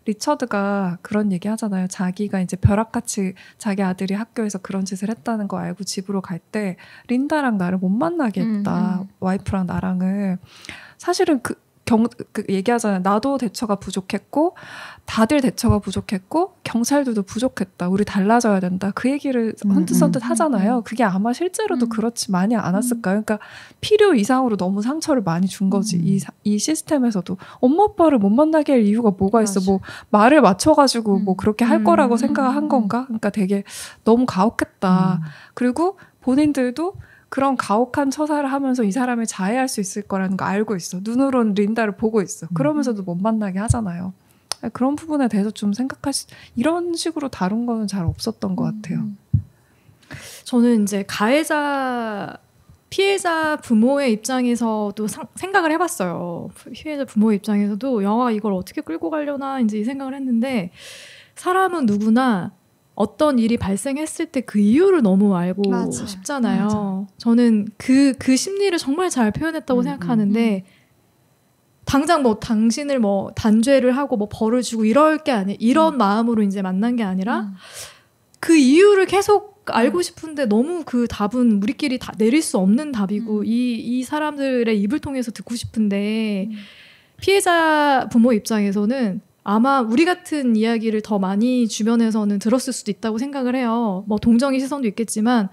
리처드가 그런 얘기 하잖아요. 자기가 이제 벼락같이 자기 아들이 학교에서 그런 짓을 했다는 거 알고 집으로 갈 때 린다랑 나를 못 만나게 했다. 와이프랑 나랑을. 사실은 그 얘기하잖아요. 나도 대처가 부족했고 다들 대처가 부족했고 경찰들도 부족했다. 우리 달라져야 된다. 그 얘기를 헌뜻헌뜻 하잖아요. 그게 아마 실제로도 그렇지 많이 않았을까요? 그러니까 필요 이상으로 너무 상처를 많이 준 거지. 이 시스템에서도 엄마 아빠를 못 만나게 할 이유가 뭐가 있어. 뭐 말을 맞춰가지고 뭐 그렇게 할 거라고 생각한 건가? 그러니까 되게 너무 가혹했다. 그리고 본인들도 그런 가혹한 처사를 하면서 이 사람을 자해할 수 있을 거라는 거 알고 있어. 눈으로는 린다를 보고 있어. 그러면서도 못 만나게 하잖아요. 그런 부분에 대해서 좀 이런 식으로 다룬 거는 잘 없었던 것 같아요. 저는 이제 피해자 부모의 입장에서도 생각을 해봤어요. 피해자 부모의 입장에서도 영화 이걸 어떻게 끌고 가려나 이제 이 생각을 했는데 사람은 누구나 어떤 일이 발생했을 때 그 이유를 너무 알고 싶잖아요. 맞아. 저는 그 심리를 정말 잘 표현했다고 생각하는데 당장 뭐 당신을 뭐 단죄를 하고 뭐 벌을 주고 이럴 게 아니라 이런 마음으로 이제 만난 게 아니라 그 이유를 계속 알고 싶은데 너무 그 답은 우리끼리 다 내릴 수 없는 답이고 이 사람들의 입을 통해서 듣고 싶은데 피해자 부모 입장에서는 아마 우리 같은 이야기를 더 많이 주변에서는 들었을 수도 있다고 생각을 해요. 뭐 동정의 시선도 있겠지만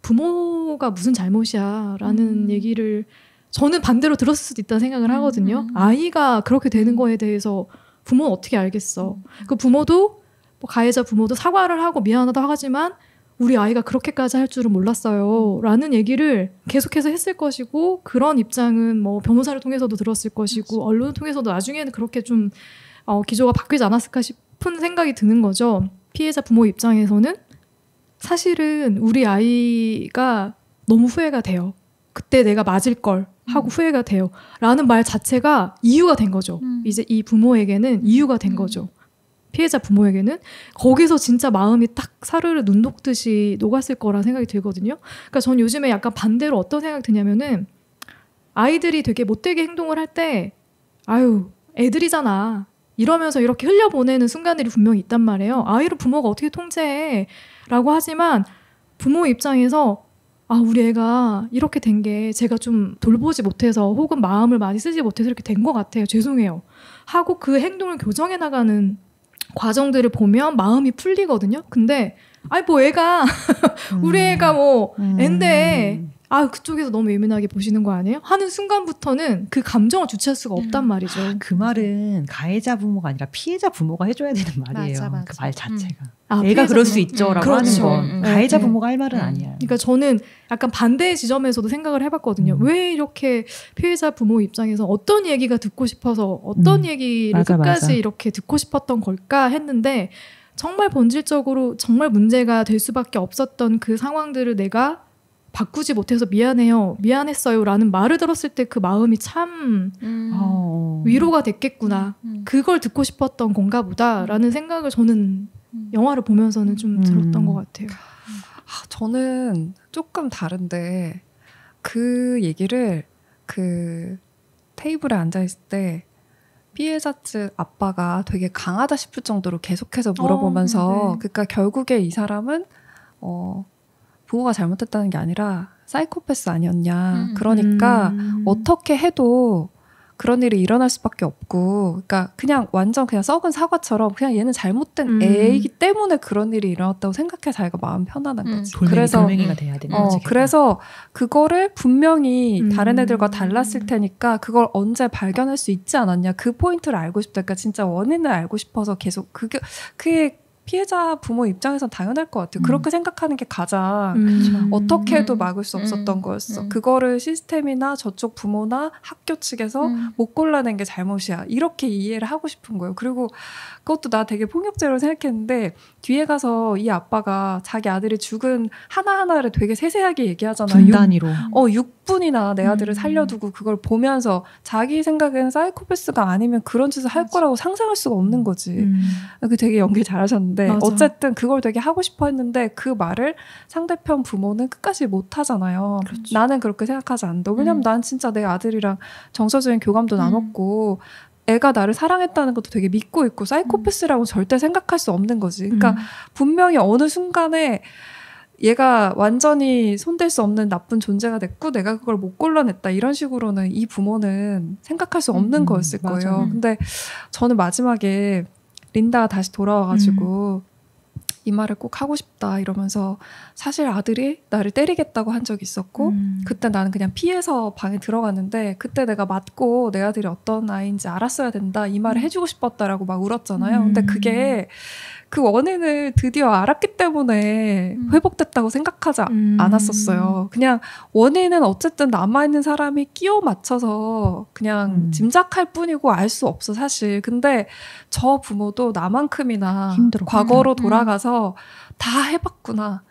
부모가 무슨 잘못이야 라는 얘기를 저는 반대로 들었을 수도 있다는 생각을 하거든요. 아이가 그렇게 되는 거에 대해서 부모는 어떻게 알겠어. 그 부모도 뭐 가해자 부모도 사과를 하고 미안하다고 하지만 우리 아이가 그렇게까지 할 줄은 몰랐어요 라는 얘기를 계속해서 했을 것이고 그런 입장은 뭐 변호사를 통해서도 들었을 것이고 언론을 통해서도 나중에는 그렇게 좀 기조가 바뀌지 않았을까 싶은 생각이 드는 거죠. 피해자 부모 입장에서는 사실은 우리 아이가 너무 후회가 돼요. 그때 내가 맞을 걸 하고 후회가 돼요. 라는 말 자체가 이유가 된 거죠. 이제 이 부모에게는 이유가 된 거죠. 피해자 부모에게는 거기서 진짜 마음이 딱 사르르 눈 녹듯이 녹았을 거라 생각이 들거든요. 그러니까 전 요즘에 약간 반대로 어떤 생각이 드냐면은 아이들이 되게 못되게 행동을 할 때 아유 애들이잖아. 이러면서 이렇게 흘려보내는 순간들이 분명히 있단 말이에요. 아이를 부모가 어떻게 통제해? 라고 하지만 부모 입장에서 우리 애가 이렇게 된 게 제가 좀 돌보지 못해서 혹은 마음을 많이 쓰지 못해서 이렇게 된 것 같아요. 죄송해요. 하고 그 행동을 교정해 나가는 과정들을 보면 마음이 풀리거든요. 근데 뭐 애가 우리 애가 뭐 앤데 그쪽에서 너무 예민하게 보시는 거 아니에요? 하는 순간부터는 그 감정을 주체할 수가 없단 말이죠. 그 말은 가해자 부모가 아니라 피해자 부모가 해줘야 되는 말이에요. 맞아. 그 말 자체가. 애가 그럴 수 있죠라고 그렇죠. 하는 건 가해자 부모가 할 말은 아니야. 그러니까 저는 약간 반대의 지점에서도 생각을 해봤거든요. 왜 이렇게 피해자 부모 입장에서 어떤 얘기가 듣고 싶어서 어떤 얘기를 끝까지 이렇게 듣고 싶었던 걸까 했는데 정말 본질적으로 정말 문제가 될 수밖에 없었던 그 상황들을 내가 바꾸지 못해서 미안해요, 미안했어요라는 말을 들었을 때 그 마음이 참 위로가 됐겠구나. 그걸 듣고 싶었던 건가 보다라는 생각을 저는 영화를 보면서는 좀 들었던 것 같아요. 저는 조금 다른데 그 얘기를 그 테이블에 앉아있을 때 피해자 측 아빠가 되게 강하다 싶을 정도로 계속해서 물어보면서 그러니까 결국에 이 사람은 부모가 잘못했다는 게 아니라 사이코패스 아니었냐. 그러니까 어떻게 해도 그런 일이 일어날 수밖에 없고, 그러니까 그냥 완전 그냥 썩은 사과처럼 그냥 얘는 잘못된 애이기 때문에 그런 일이 일어났다고 생각해 자기가 마음 편안한 거지. 돌멩이가 돼야 되는 거지. 그래서 그거를 분명히 다른 애들과 달랐을 테니까 그걸 언제 발견할 수 있지 않았냐. 그 포인트를 알고 싶다. 그러니까 진짜 원인을 알고 싶어서 계속 그게 피해자 부모 입장에선 당연할 것 같아요. 그렇게 생각하는 게 가장 어떻게 해도 막을 수 없었던 거였어. 그거를 시스템이나 저쪽 부모나 학교 측에서 못 골라낸 게 잘못이야. 이렇게 이해를 하고 싶은 거예요. 그리고 그것도 나 되게 폭력적으로 생각했는데 뒤에 가서 이 아빠가 자기 아들이 죽은 하나하나를 되게 세세하게 얘기하잖아요. 분단위로. 6분이나 내 아들을 살려두고 그걸 보면서 자기 생각에는 사이코패스가 아니면 그런 짓을 할 거라고 상상할 수가 없는 거지. 그 되게 연기 잘하셨는데 맞아. 어쨌든 그걸 되게 하고 싶어 했는데 그 말을 상대편 부모는 끝까지 못 하잖아요. 그렇죠. 나는 그렇게 생각하지 않는다. 왜냐면 난 진짜 내 아들이랑 정서적인 교감도 나눴고 애가 나를 사랑했다는 것도 되게 믿고 있고 사이코패스라고 절대 생각할 수 없는 거지. 그러니까 분명히 어느 순간에 얘가 완전히 손댈 수 없는 나쁜 존재가 됐고 내가 그걸 못 골라냈다 이런 식으로는 이 부모는 생각할 수 없는 거였을 거예요. 근데 저는 마지막에 린다가 다시 돌아와가지고 이 말을 꼭 하고 싶다 이러면서 사실 아들이 나를 때리겠다고 한 적이 있었고 그때 나는 그냥 피해서 방에 들어갔는데 그때 내가 맞고 내 아들이 어떤 아이인지 알았어야 된다 이 말을 해주고 싶었다라고 막 울었잖아요. 근데 그게 그 원인을 드디어 알았기 때문에 회복됐다고 생각하지 않았었어요. 그냥 원인은 어쨌든 남아있는 사람이 끼워 맞춰서 그냥 짐작할 뿐이고 알 수 없어 사실. 근데 저 부모도 나만큼이나 과거로 돌아가서 다 해봤구나.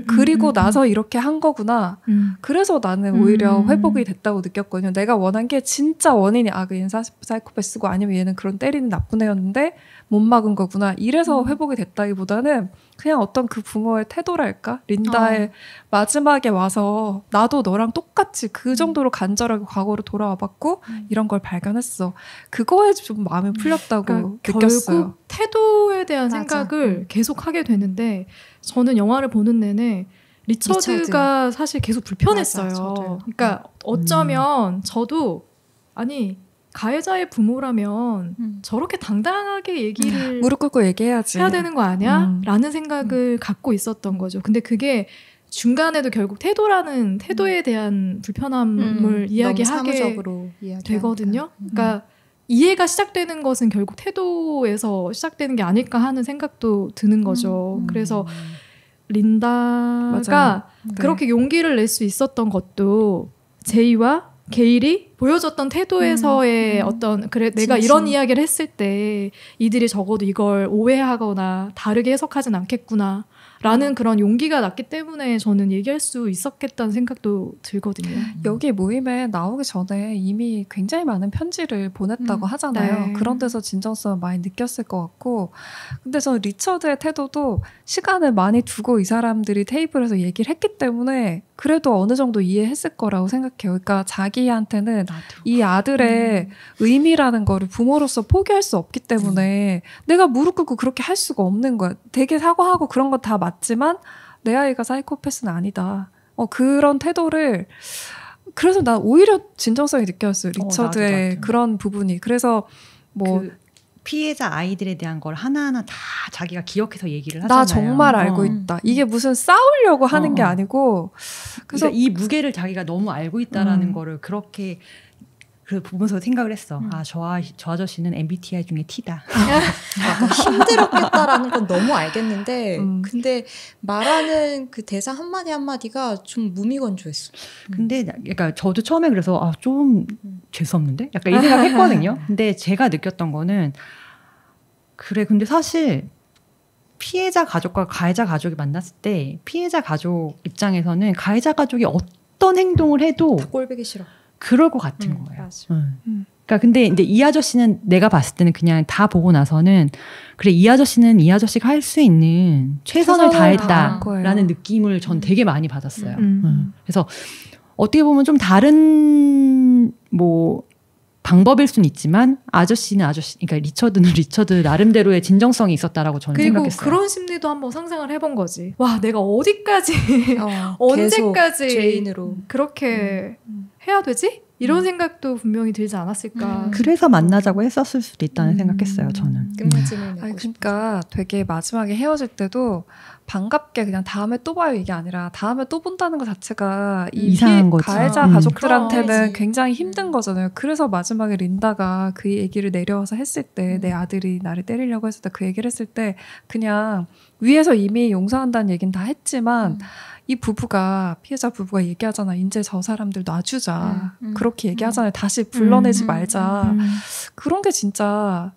그리고 나서 이렇게 한 거구나. 그래서 나는 오히려 회복이 됐다고 느꼈거든요. 내가 원한 게 진짜 원인이 그 얘는 사이코패스고 아니면 얘는 그런 때리는 나쁜 애였는데 못 막은 거구나. 이래서 회복이 됐다기보다는 그냥 어떤 그 부모의 태도랄까? 린다의 마지막에 와서 나도 너랑 똑같이 그 정도로 간절하게 과거로 돌아와 봤고 이런 걸 발견했어. 그거에 좀 마음이 풀렸다고 그러니까 느꼈어요. 결국 태도에 대한 생각을 계속 하게 되는데 저는 영화를 보는 내내 리처드가 사실 계속 불편했어요. 맞아, 그러니까 어쩌면 저도 아니 가해자의 부모라면 저렇게 당당하게 얘기를 무릎 꿇고 얘기해야지 해야 되는 거 아니야? 라는 생각을 갖고 있었던 거죠. 근데 그게 중간에도 결국 태도에 대한 불편함을 이야기하게 되거든요. 그러니까 이해가 시작되는 것은 결국 태도에서 시작되는 게 아닐까 하는 생각도 드는 거죠. 그래서 린다가 그렇게 용기를 낼 수 있었던 것도 제이와 게일이 보여줬던 태도에서의 어떤 내가 이런 이야기를 했을 때 이들이 적어도 이걸 오해하거나 다르게 해석하진 않겠구나 라는 그런 용기가 났기 때문에 저는 얘기할 수 있었겠다는 생각도 들거든요. 여기 모임에 나오기 전에 이미 굉장히 많은 편지를 보냈다고 하잖아요. 네. 그런 데서 진정성을 많이 느꼈을 것 같고 근데 저는 리처드의 태도도 시간을 많이 두고 이 사람들이 테이블에서 얘기를 했기 때문에 그래도 어느 정도 이해했을 거라고 생각해요. 그러니까 자기한테는 이 아들의 의미라는 거를 부모로서 포기할 수 없기 때문에 내가 무릎 꿇고 그렇게 할 수가 없는 거야. 되게 사과하고 그런 거 다 맞지만 내 아이가 사이코패스는 아니다. 그런 태도를 그래서 난 오히려 진정성이 느껴졌어요. 리처드의 나도. 그런 부분이. 그래서 그 피해자 아이들에 대한 걸 하나하나 다 자기가 기억해서 얘기를 하잖아요. 나 정말 알고 있다. 이게 무슨 싸우려고 하는 게 아니고 그래서 이 무게를 자기가 너무 알고 있다라는 거를 그렇게 보면서 생각을 했어. 저 아저씨는 MBTI 중에 T다. 힘들었겠다라는 건 너무 알겠는데 근데 말하는 그 대사 한마디 한마디가 좀 무미건조했어. 근데 그러니까 저도 처음에 그래서 좀 재수없는데? 약간 이 생각했거든요. 근데 제가 느꼈던 거는 그래 근데 사실 피해자 가족과 가해자 가족이 만났을 때 피해자 가족 입장에서는 가해자 가족이 어떤 행동을 해도 다 꼴보기 싫어. 그럴 것 같은 거예요. 그러니까 근데 이제 이 아저씨는 내가 봤을 때는 그냥 다 보고 나서는 그래 이 아저씨는 이 아저씨가 할 수 있는 최선을 다했다라는 느낌을 전 되게 많이 받았어요. 그래서 어떻게 보면 좀 다른 뭐 방법일 수는 있지만 아저씨는 아저씨, 그러니까 리처드는 리처드 나름대로의 진정성이 있었다라고 저는 생각했어요. 그리고 그런 심리도 한번 상상을 해본 거지. 와, 내가 어디까지 언제까지 죄인으로 그렇게 해야 되지? 이런 생각도 분명히 들지 않았을까. 그래서 만나자고 했었을 수도 있다는 생각했어요. 저는. 그러니까 되게 마지막에 헤어질 때도 반갑게 그냥 다음에 또 봐요 이게 아니라 다음에 또 본다는 것 자체가 이 이상한 거죠. 가해자 가족들한테는 굉장히 힘든 거잖아요. 그래서 마지막에 린다가 그 얘기를 내려와서 했을 때 내 아들이 나를 때리려고 했을 때 그 얘기를 했을 때 그냥 위에서 이미 용서한다는 얘기는 다 했지만 이 부부가 피해자 부부가 얘기하잖아. 이제 저 사람들 놔주자. 그렇게 얘기하잖아요. 다시 불러내지 말자. 그런 게 진짜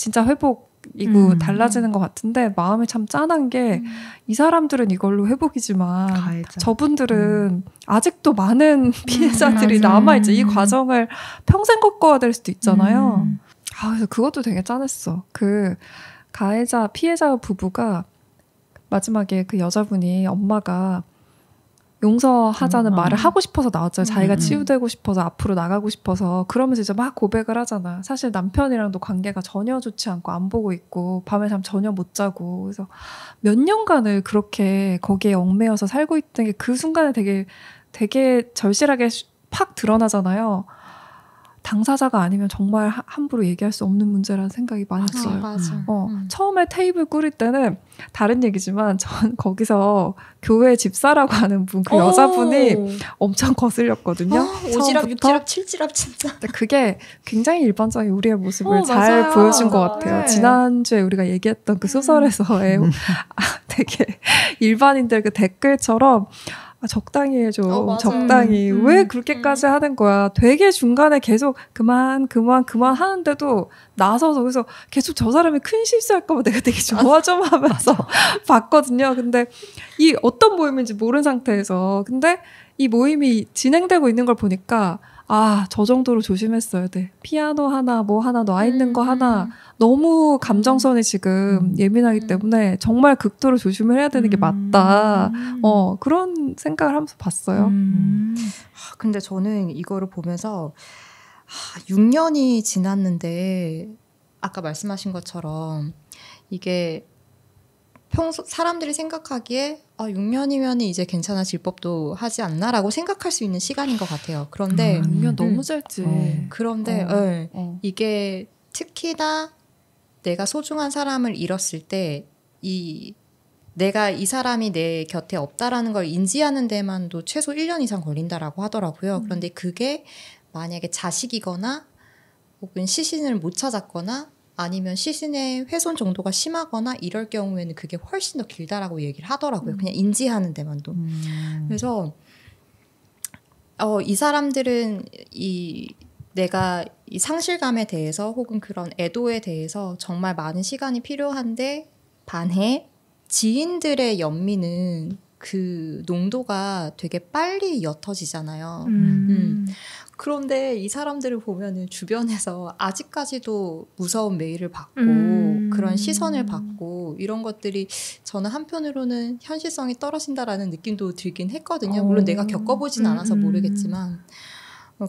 회복이고 달라지는 것 같은데 마음이 참 짠한 게 이 사람들은 이걸로 회복이지만 가해자. 저분들은 아직도 많은 피해자들이 남아있죠. 이 과정을 평생 겪어야 될 수도 있잖아요. 그래서 그것도 되게 짠했어. 그 가해자 피해자 부부가 마지막에 그 여자분이 엄마가 용서하자는 말을 하고 싶어서 나왔잖아요. 자기가 치유되고 싶어서 앞으로 나가고 싶어서 그러면서 이제 막 고백을 하잖아. 사실 남편이랑도 관계가 전혀 좋지 않고 안 보고 있고 밤에 잠 전혀 못 자고 그래서 몇 년간을 그렇게 거기에 얽매여서 살고 있던 게 그 순간에 되게 절실하게 팍 드러나잖아요. 당사자가 아니면 정말 함부로 얘기할 수 없는 문제라는 생각이 많이 들어요. 맞아. 처음에 테이블 꾸릴 때는 다른 얘기지만 전 거기서 교회 집사라고 하는 분 그 여자분이 엄청 거슬렸거든요. 오지랖, 육지랖, 칠지랖 진짜. 그게 굉장히 일반적인 우리의 모습을 잘 맞아요. 보여준 것 같아요. 네. 지난주에 우리가 얘기했던 그 소설에서의 되게 일반인들 그 댓글처럼 적당히 해줘. 적당히. 왜 그렇게까지 하는 거야. 되게 중간에 계속 그만 하는데도 나서서 그래서 계속 저 사람이 큰 실수할까 봐 내가 되게 좀 하면서 봤거든요. 근데 이 어떤 모임인지 모르는 상태에서 근데 이 모임이 진행되고 있는 걸 보니까 저 정도로 조심했어야 돼. 피아노 하나 뭐 하나 놔 있는 거 하나 너무 감정선이 지금 예민하기 때문에 정말 극도로 조심을 해야 되는 게 맞다. 그런 생각을 하면서 봤어요. 근데 저는 이거를 보면서 6년이 지났는데 아까 말씀하신 것처럼 이게 평소 사람들이 생각하기에 6년이면 이제 괜찮아질 법도 하지 않나라고 생각할 수 있는 시간인 것 같아요. 그런데 6년 너무 짧지. 그런데 이게 특히나 내가 소중한 사람을 잃었을 때 내가 이 사람이 내 곁에 없다라는 걸 인지하는 데만도 최소 1년 이상 걸린다라고 하더라고요. 그런데 그게 만약에 자식이거나 혹은 시신을 못 찾았거나 아니면 시신의 훼손 정도가 심하거나 이럴 경우에는 그게 훨씬 더 길다라고 얘기를 하더라고요. 그냥 인지하는 데만도. 그래서 이 사람들은 내가 이 상실감에 대해서 혹은 그런 애도에 대해서 정말 많은 시간이 필요한데 반해 지인들의 연민은 그 농도가 되게 빨리 옅어지잖아요. 그런데 이 사람들을 보면은 주변에서 아직까지도 무서운 메일을 받고 그런 시선을 받고 이런 것들이 저는 한편으로는 현실성이 떨어진다라는 느낌도 들긴 했거든요. 물론 내가 겪어보진 않아서 모르겠지만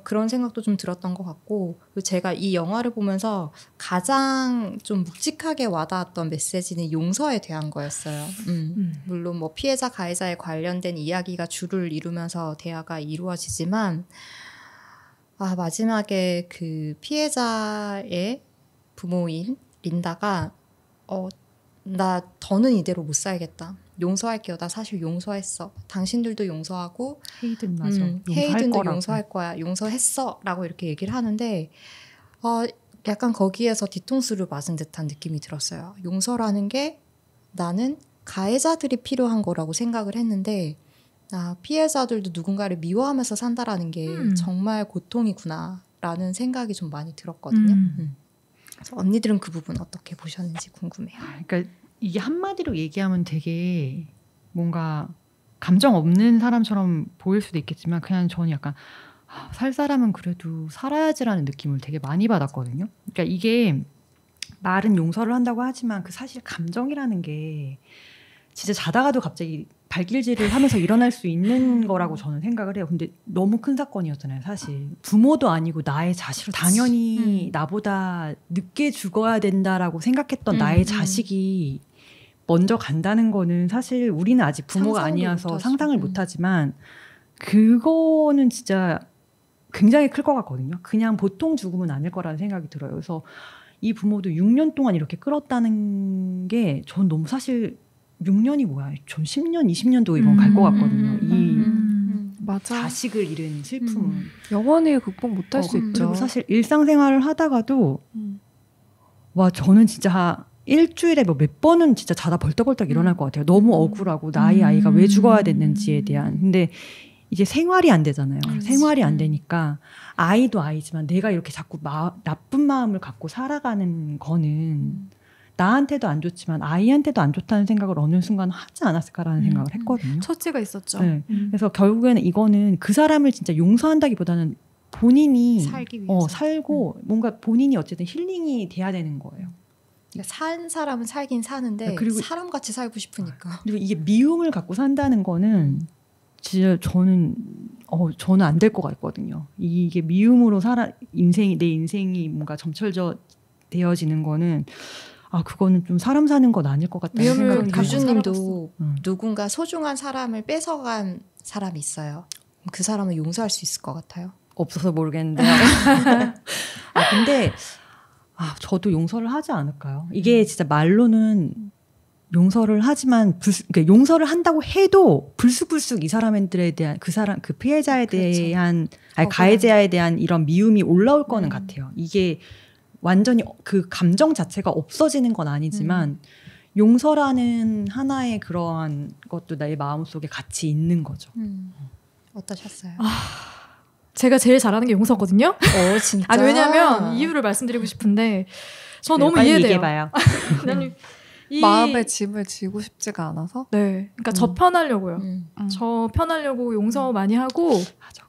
그런 생각도 좀 들었던 것 같고 제가 이 영화를 보면서 가장 좀 묵직하게 와닿았던 메시지는 용서에 대한 거였어요. 물론 뭐 피해자 가해자에 관련된 이야기가 줄을 이루면서 대화가 이루어지지만 마지막에 그 피해자의 부모인 린다가 나 더는 이대로 못 살겠다. 용서할게요. 나 사실 용서했어. 당신들도 용서하고 헤이든도 용서할 거야. 용서했어. 라고 이렇게 얘기를 하는데 약간 거기에서 뒤통수를 맞은 듯한 느낌이 들었어요. 용서라는 게 나는 가해자들이 필요한 거라고 생각을 했는데 피해자들도 누군가를 미워하면서 산다라는 게 정말 고통이구나 라는 생각이 좀 많이 들었거든요. 그래서 언니들은 그 부분 어떻게 보셨는지 궁금해요. 그러니까 이게 한마디로 얘기하면 되게 뭔가 감정 없는 사람처럼 보일 수도 있겠지만 그냥 저는 약간 살 사람은 그래도 살아야지라는 느낌을 되게 많이 받았거든요. 그러니까 이게 말은 용서를 한다고 하지만 그 사실 감정이라는 게 진짜 자다가도 갑자기 발길질을 하면서 일어날 수 있는 거라고 저는 생각을 해요. 근데 너무 큰 사건이었잖아요, 사실. 부모도 아니고 나의 자식, 당연히 나보다 늦게 죽어야 된다라고 생각했던 나의 자식이 먼저 간다는 거는 사실 우리는 아직 부모가 아니어서 상상을 못하지만 그거는 진짜 굉장히 클 것 같거든요. 그냥 보통 죽음은 아닐 거라는 생각이 들어요. 그래서 이 부모도 6년 동안 이렇게 끌었다는 게 전 너무 사실 6년이 뭐야? 전 10년, 20년도 이건 갈 것 같거든요. 맞아. 자식을 잃은 슬픔은. 영원히 극복 못할 수 있죠. 그리고 사실 일상생활을 하다가도 와 저는 진짜 일주일에 뭐 몇 번은 진짜 자다 벌떡벌떡 일어날 것 같아요. 너무 억울하고 나의 아이가 왜 죽어야 됐는지에 대한. 근데 이제 생활이 안 되잖아요. 생활이 안 되니까 아이도 아이지만 내가 이렇게 자꾸 나쁜 마음을 갖고 살아가는 거는 나한테도 안 좋지만 아이한테도 안 좋다는 생각을 어느 순간 하지 않았을까라는 생각을 했거든요. 처지가 있었죠. 네. 그래서 결국에는 이거는 그 사람을 진짜 용서한다기보다는 본인이 살기 위해서. 살고 뭔가 본인이 어쨌든 힐링이 돼야 되는 거예요. 그러니까 산 사람은 살긴 사는데 그리고 사람같이 살고 싶으니까. 그리고 이게 미움을 갖고 산다는 거는 진짜 저는 안 될 것 같거든요. 이게 미움으로 내 인생이 뭔가 점철져 되어지는 거는 그거는 좀 사람 사는 건 아닐 것 같다는 생각이 들어요. 유주님도 누군가 소중한 사람을 뺏어간 사람이 있어요. 그 사람을 용서할 수 있을 것 같아요. 없어서 모르겠는데요. 근데 저도 용서를 하지 않을까요? 이게 진짜 말로는 용서를 하지만 그러니까 용서를 한다고 해도 불쑥불쑥 이 사람들에 대한 그 피해자에 대한 가해자에 대한 이런 미움이 올라올 거는 같아요. 이게 완전히 그 감정 자체가 없어지는 건 아니지만 용서라는 하나의 그러한 것도 내 마음속에 같이 있는 거죠. 어떠셨어요? 제가 제일 잘하는 게 용서거든요. 진짜? 아니 왜냐면 이유를 말씀드리고 싶은데 저 너무 이해돼요. 얘기해봐요. 마음의 짐을 지고 싶지가 않아서. 네, 그러니까 저 편하려고요. 저 편하려고 용서 많이 하고.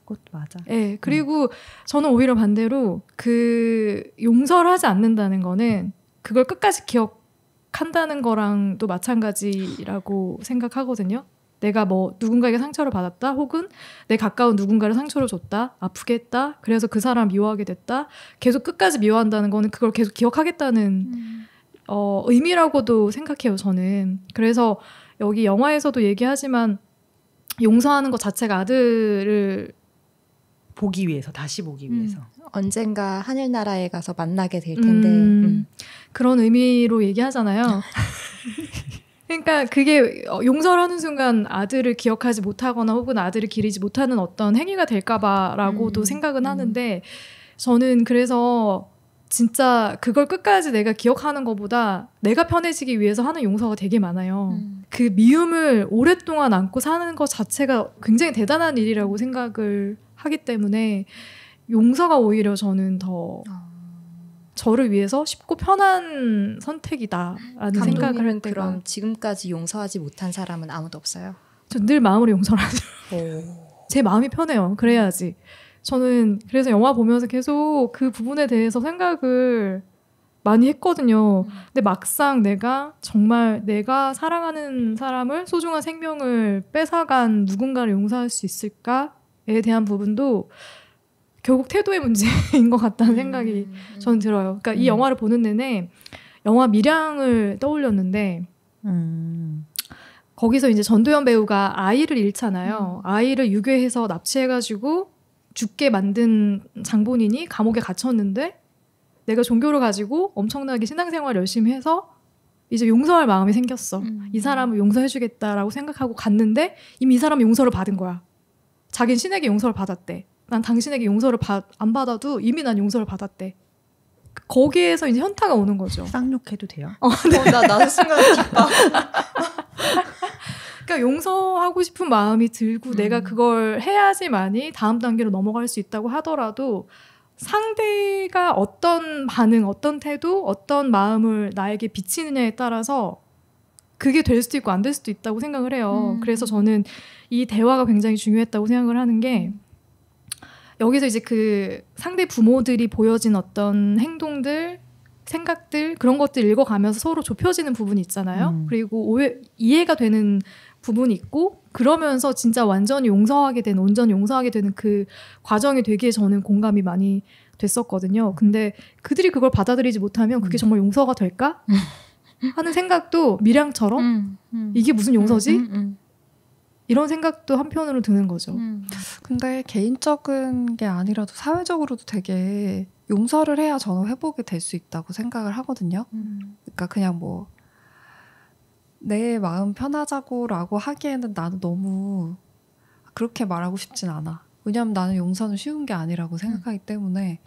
그것도 맞아. 네, 그리고 저는 오히려 반대로 그 용서를 하지 않는다는 거는 그걸 끝까지 기억한다는 거랑도 마찬가지라고 생각하거든요. 내가 뭐 누군가에게 상처를 받았다, 혹은 내 가까운 누군가를 상처를 줬다, 아프게 했다, 그래서 그 사람 미워하게 됐다, 계속 끝까지 미워한다는 거는 그걸 계속 기억하겠다는 의미라고도 생각해요, 저는. 그래서 여기 영화에서도 얘기하지만 용서하는 것 자체가 아들을 보기 위해서, 다시 보기 위해서. 언젠가 하늘나라에 가서 만나게 될 텐데. 그런 의미로 얘기하잖아요. 그러니까 그게 용서를 하는 순간 아들을 기억하지 못하거나 혹은 아들을 기리지 못하는 어떤 행위가 될까봐라고도 생각은 하는데, 저는 그래서 진짜 그걸 끝까지 내가 기억하는 것보다 내가 편해지기 위해서 하는 용서가 되게 많아요. 그 미움을 오랫동안 안고 사는 것 자체가 굉장히 대단한 일이라고 생각을 하기 때문에 용서가 오히려 저는 더 저를 위해서 쉽고 편한 선택이다라는 생각을 할 때가. 그럼 지금까지 용서하지 못한 사람은 아무도 없어요? 저 늘 마음으로 용서를 하죠. 제 마음이 편해요. 그래야지. 저는 그래서 영화 보면서 계속 그 부분에 대해서 생각을 많이 했거든요. 근데 막상 정말 내가 사랑하는 사람을, 소중한 생명을 뺏어간 누군가를 용서할 수 있을까에 대한 부분도 결국 태도의 문제인 것 같다는 생각이 저는 들어요. 그러니까 이 영화를 보는 내내 영화 밀양을 떠올렸는데 거기서 이제 전도연 배우가 아이를 잃잖아요. 아이를 유괴해서 납치해가지고 죽게 만든 장본인이 감옥에 갇혔는데 내가 종교를 가지고 엄청나게 신앙생활 열심히 해서 이제 용서할 마음이 생겼어. 이 사람을 용서해주겠다라고 생각하고 갔는데 이미 이 사람은 용서를 받은 거야. 자긴 신에게 용서를 받았대. 난 당신에게 용서를 안 받아도 이미 난 용서를 받았대. 거기에서 이제 현타가 오는 거죠. 쌍욕해도 돼요? 나도 순간 기뻐. 그러니까 용서하고 싶은 마음이 들고 내가 그걸 해야지만이 다음 단계로 넘어갈 수 있다고 하더라도 상대가 어떤 반응, 어떤 태도, 어떤 마음을 나에게 비치느냐에 따라서 그게 될 수도 있고 안 될 수도 있다고 생각을 해요. 그래서 저는 이 대화가 굉장히 중요했다고 생각을 하는 게 여기서 이제 그 상대 부모들이 보여진 어떤 행동들, 생각들 그런 것들 읽어가면서 서로 좁혀지는 부분이 있잖아요. 그리고 이해가 되는 부분이 있고 그러면서 진짜 완전히 온전히 용서하게 되는 그 과정이 되게 저는 공감이 많이 됐었거든요. 근데 그들이 그걸 받아들이지 못하면 그게 정말 용서가 될까? 하는 생각도 밀양처럼 이게 무슨 용서지? 이런 생각도 한편으로 드는 거죠. 근데 개인적인 게 아니라도 사회적으로도 되게 용서를 해야 저는 회복이 될 수 있다고 생각을 하거든요. 그러니까 그냥 뭐 내 마음 편하자고라고 하기에는 나는 너무 그렇게 말하고 싶진 않아. 왜냐하면 나는 용서는 쉬운 게 아니라고 생각하기 때문에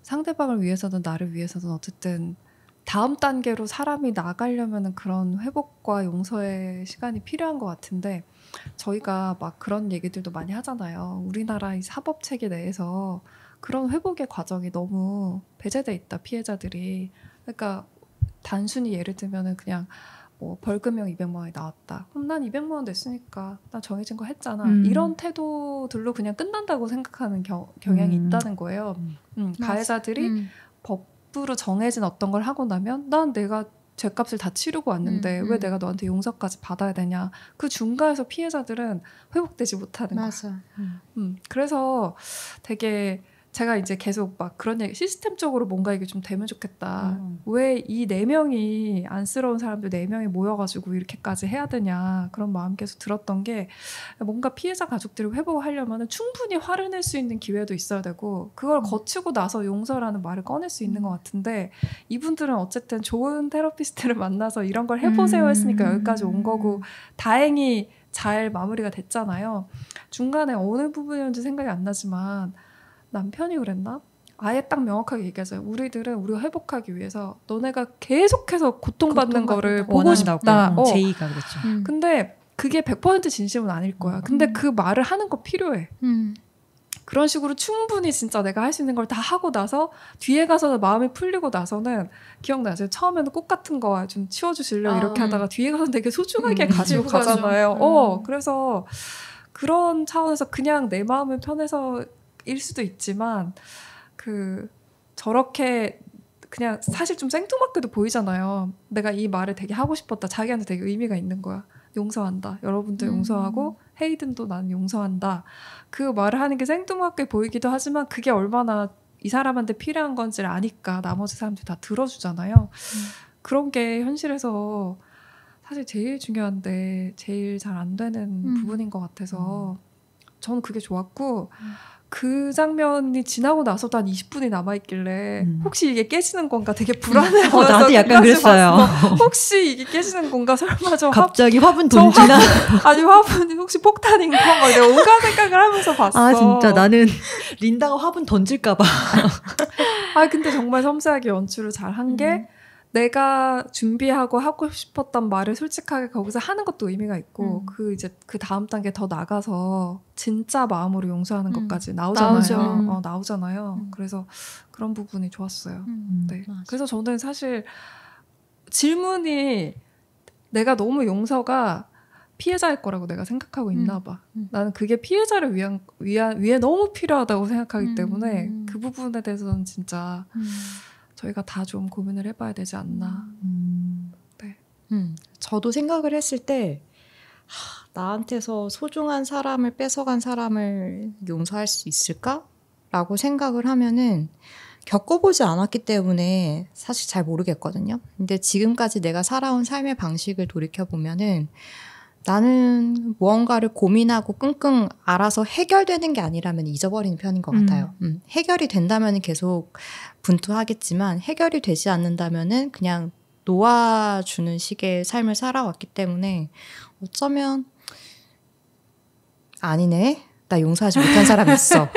상대방을 위해서든 나를 위해서든 어쨌든 다음 단계로 사람이 나가려면 그런 회복과 용서의 시간이 필요한 것 같은데 저희가 막 그런 얘기들도 많이 하잖아요. 우리나라 이 사법체계 내에서 그런 회복의 과정이 너무 배제돼 있다, 피해자들이. 그러니까 단순히 예를 들면은 그냥 뭐 벌금형 200만 원이 나왔다. 그럼 난 200만 원 냈으니까 나 정해진 거 했잖아. 이런 태도들로 그냥 끝난다고 생각하는 경향이 있다는 거예요. 가해자들이 법으로 정해진 어떤 걸 하고 나면 난 내가 죄값을 다 치르고 왔는데 왜 내가 너한테 용서까지 받아야 되냐. 그 중간에서 피해자들은 회복되지 못하는 거야. 그래서 되게 제가 이제 계속 막 그런 얘기 시스템적으로 뭔가 이게 좀 되면 좋겠다. 왜 이 4명이 안쓰러운 사람들 4명이 모여가지고 이렇게까지 해야 되냐 그런 마음 계속 들었던 게 뭔가 피해자 가족들이 회복하려면 충분히 화를 낼 수 있는 기회도 있어야 되고 그걸 거치고 나서 용서라는 말을 꺼낼 수 있는 것 같은데 이분들은 어쨌든 좋은 테라피스트를 만나서 이런 걸 해보세요 했으니까 여기까지 온 거고 다행히 잘 마무리가 됐잖아요. 중간에 어느 부분이었는지 생각이 안 나지만 남편이 그랬나? 아예 딱 명확하게 얘기하잖아요. 우리들은 우리가 회복하기 위해서 너네가 계속해서 고통받는 거를 보고 싶다. 제이가 그랬죠. 근데 그게 100% 진심은 아닐 거야. 근데 그 말을 하는 거 필요해. 그런 식으로 충분히 진짜 내가 할 수 있는 걸 다 하고 나서 뒤에 가서는 마음이 풀리고 나서는 기억나세요? 처음에는 꽃 같은 거 좀 치워주실래요? 이렇게 하다가 뒤에 가서는 되게 소중하게 가지고 가잖아요. 그래서 그런 차원에서 그냥 내 마음을 편해서 일 수도 있지만 저렇게 그냥 사실 좀 생뚱맞게도 보이잖아요. 내가 이 말을 되게 하고 싶었다. 자기한테 되게 의미가 있는 거야. 용서한다. 여러분들 용서하고 헤이든도 난 용서한다. 그 말을 하는 게 생뚱맞게 보이기도 하지만 그게 얼마나 이 사람한테 필요한 건지를 아니까 나머지 사람들이 다 들어주잖아요. 그런 게 현실에서 사실 제일 중요한데 제일 잘 안 되는 부분인 것 같아서 저는 그게 좋았고 그 장면이 지나고 나서도 한 20분이 남아있길래 혹시 이게 깨지는 건가 되게 불안해서 나도 약간 그랬어요. 혹시 이게 깨지는 건가 설마 갑자기 화분 던지나 아니 화분이 혹시 폭탄인가 막 내가 온갖 생각을 하면서 봤어. 아 진짜 나는 린다가 화분 던질까 봐. 아 근데 정말 섬세하게 연출을 잘 한 게 내가 준비하고 하고 싶었던 말을 솔직하게 거기서 하는 것도 의미가 있고 그 다음 단계 더 나가서 진짜 마음으로 용서하는 것까지 나오잖아요. 나오잖아요. 그래서 그런 부분이 좋았어요. 네. 그래서 저는 사실 질문이 내가 너무 용서가 피해자일 거라고 내가 생각하고 있나 봐. 나는 그게 피해자를 위해 너무 필요하다고 생각하기 때문에 그 부분에 대해서는 진짜 저희가 다 좀 고민을 해봐야 되지 않나. 네. 저도 생각을 했을 때 나한테서 소중한 사람을 뺏어간 사람을 용서할 수 있을까? 라고 생각을 하면은 겪어보지 않았기 때문에 사실 잘 모르겠거든요. 근데 지금까지 내가 살아온 삶의 방식을 돌이켜보면은 나는 무언가를 고민하고 끙끙 앓아서 해결되는 게 아니라면 잊어버리는 편인 것 같아요. 해결이 된다면 계속 분투하겠지만 해결이 되지 않는다면 그냥 놓아주는 식의 삶을 살아왔기 때문에 어쩌면 아니네. 나 용서하지 못한 사람 있어.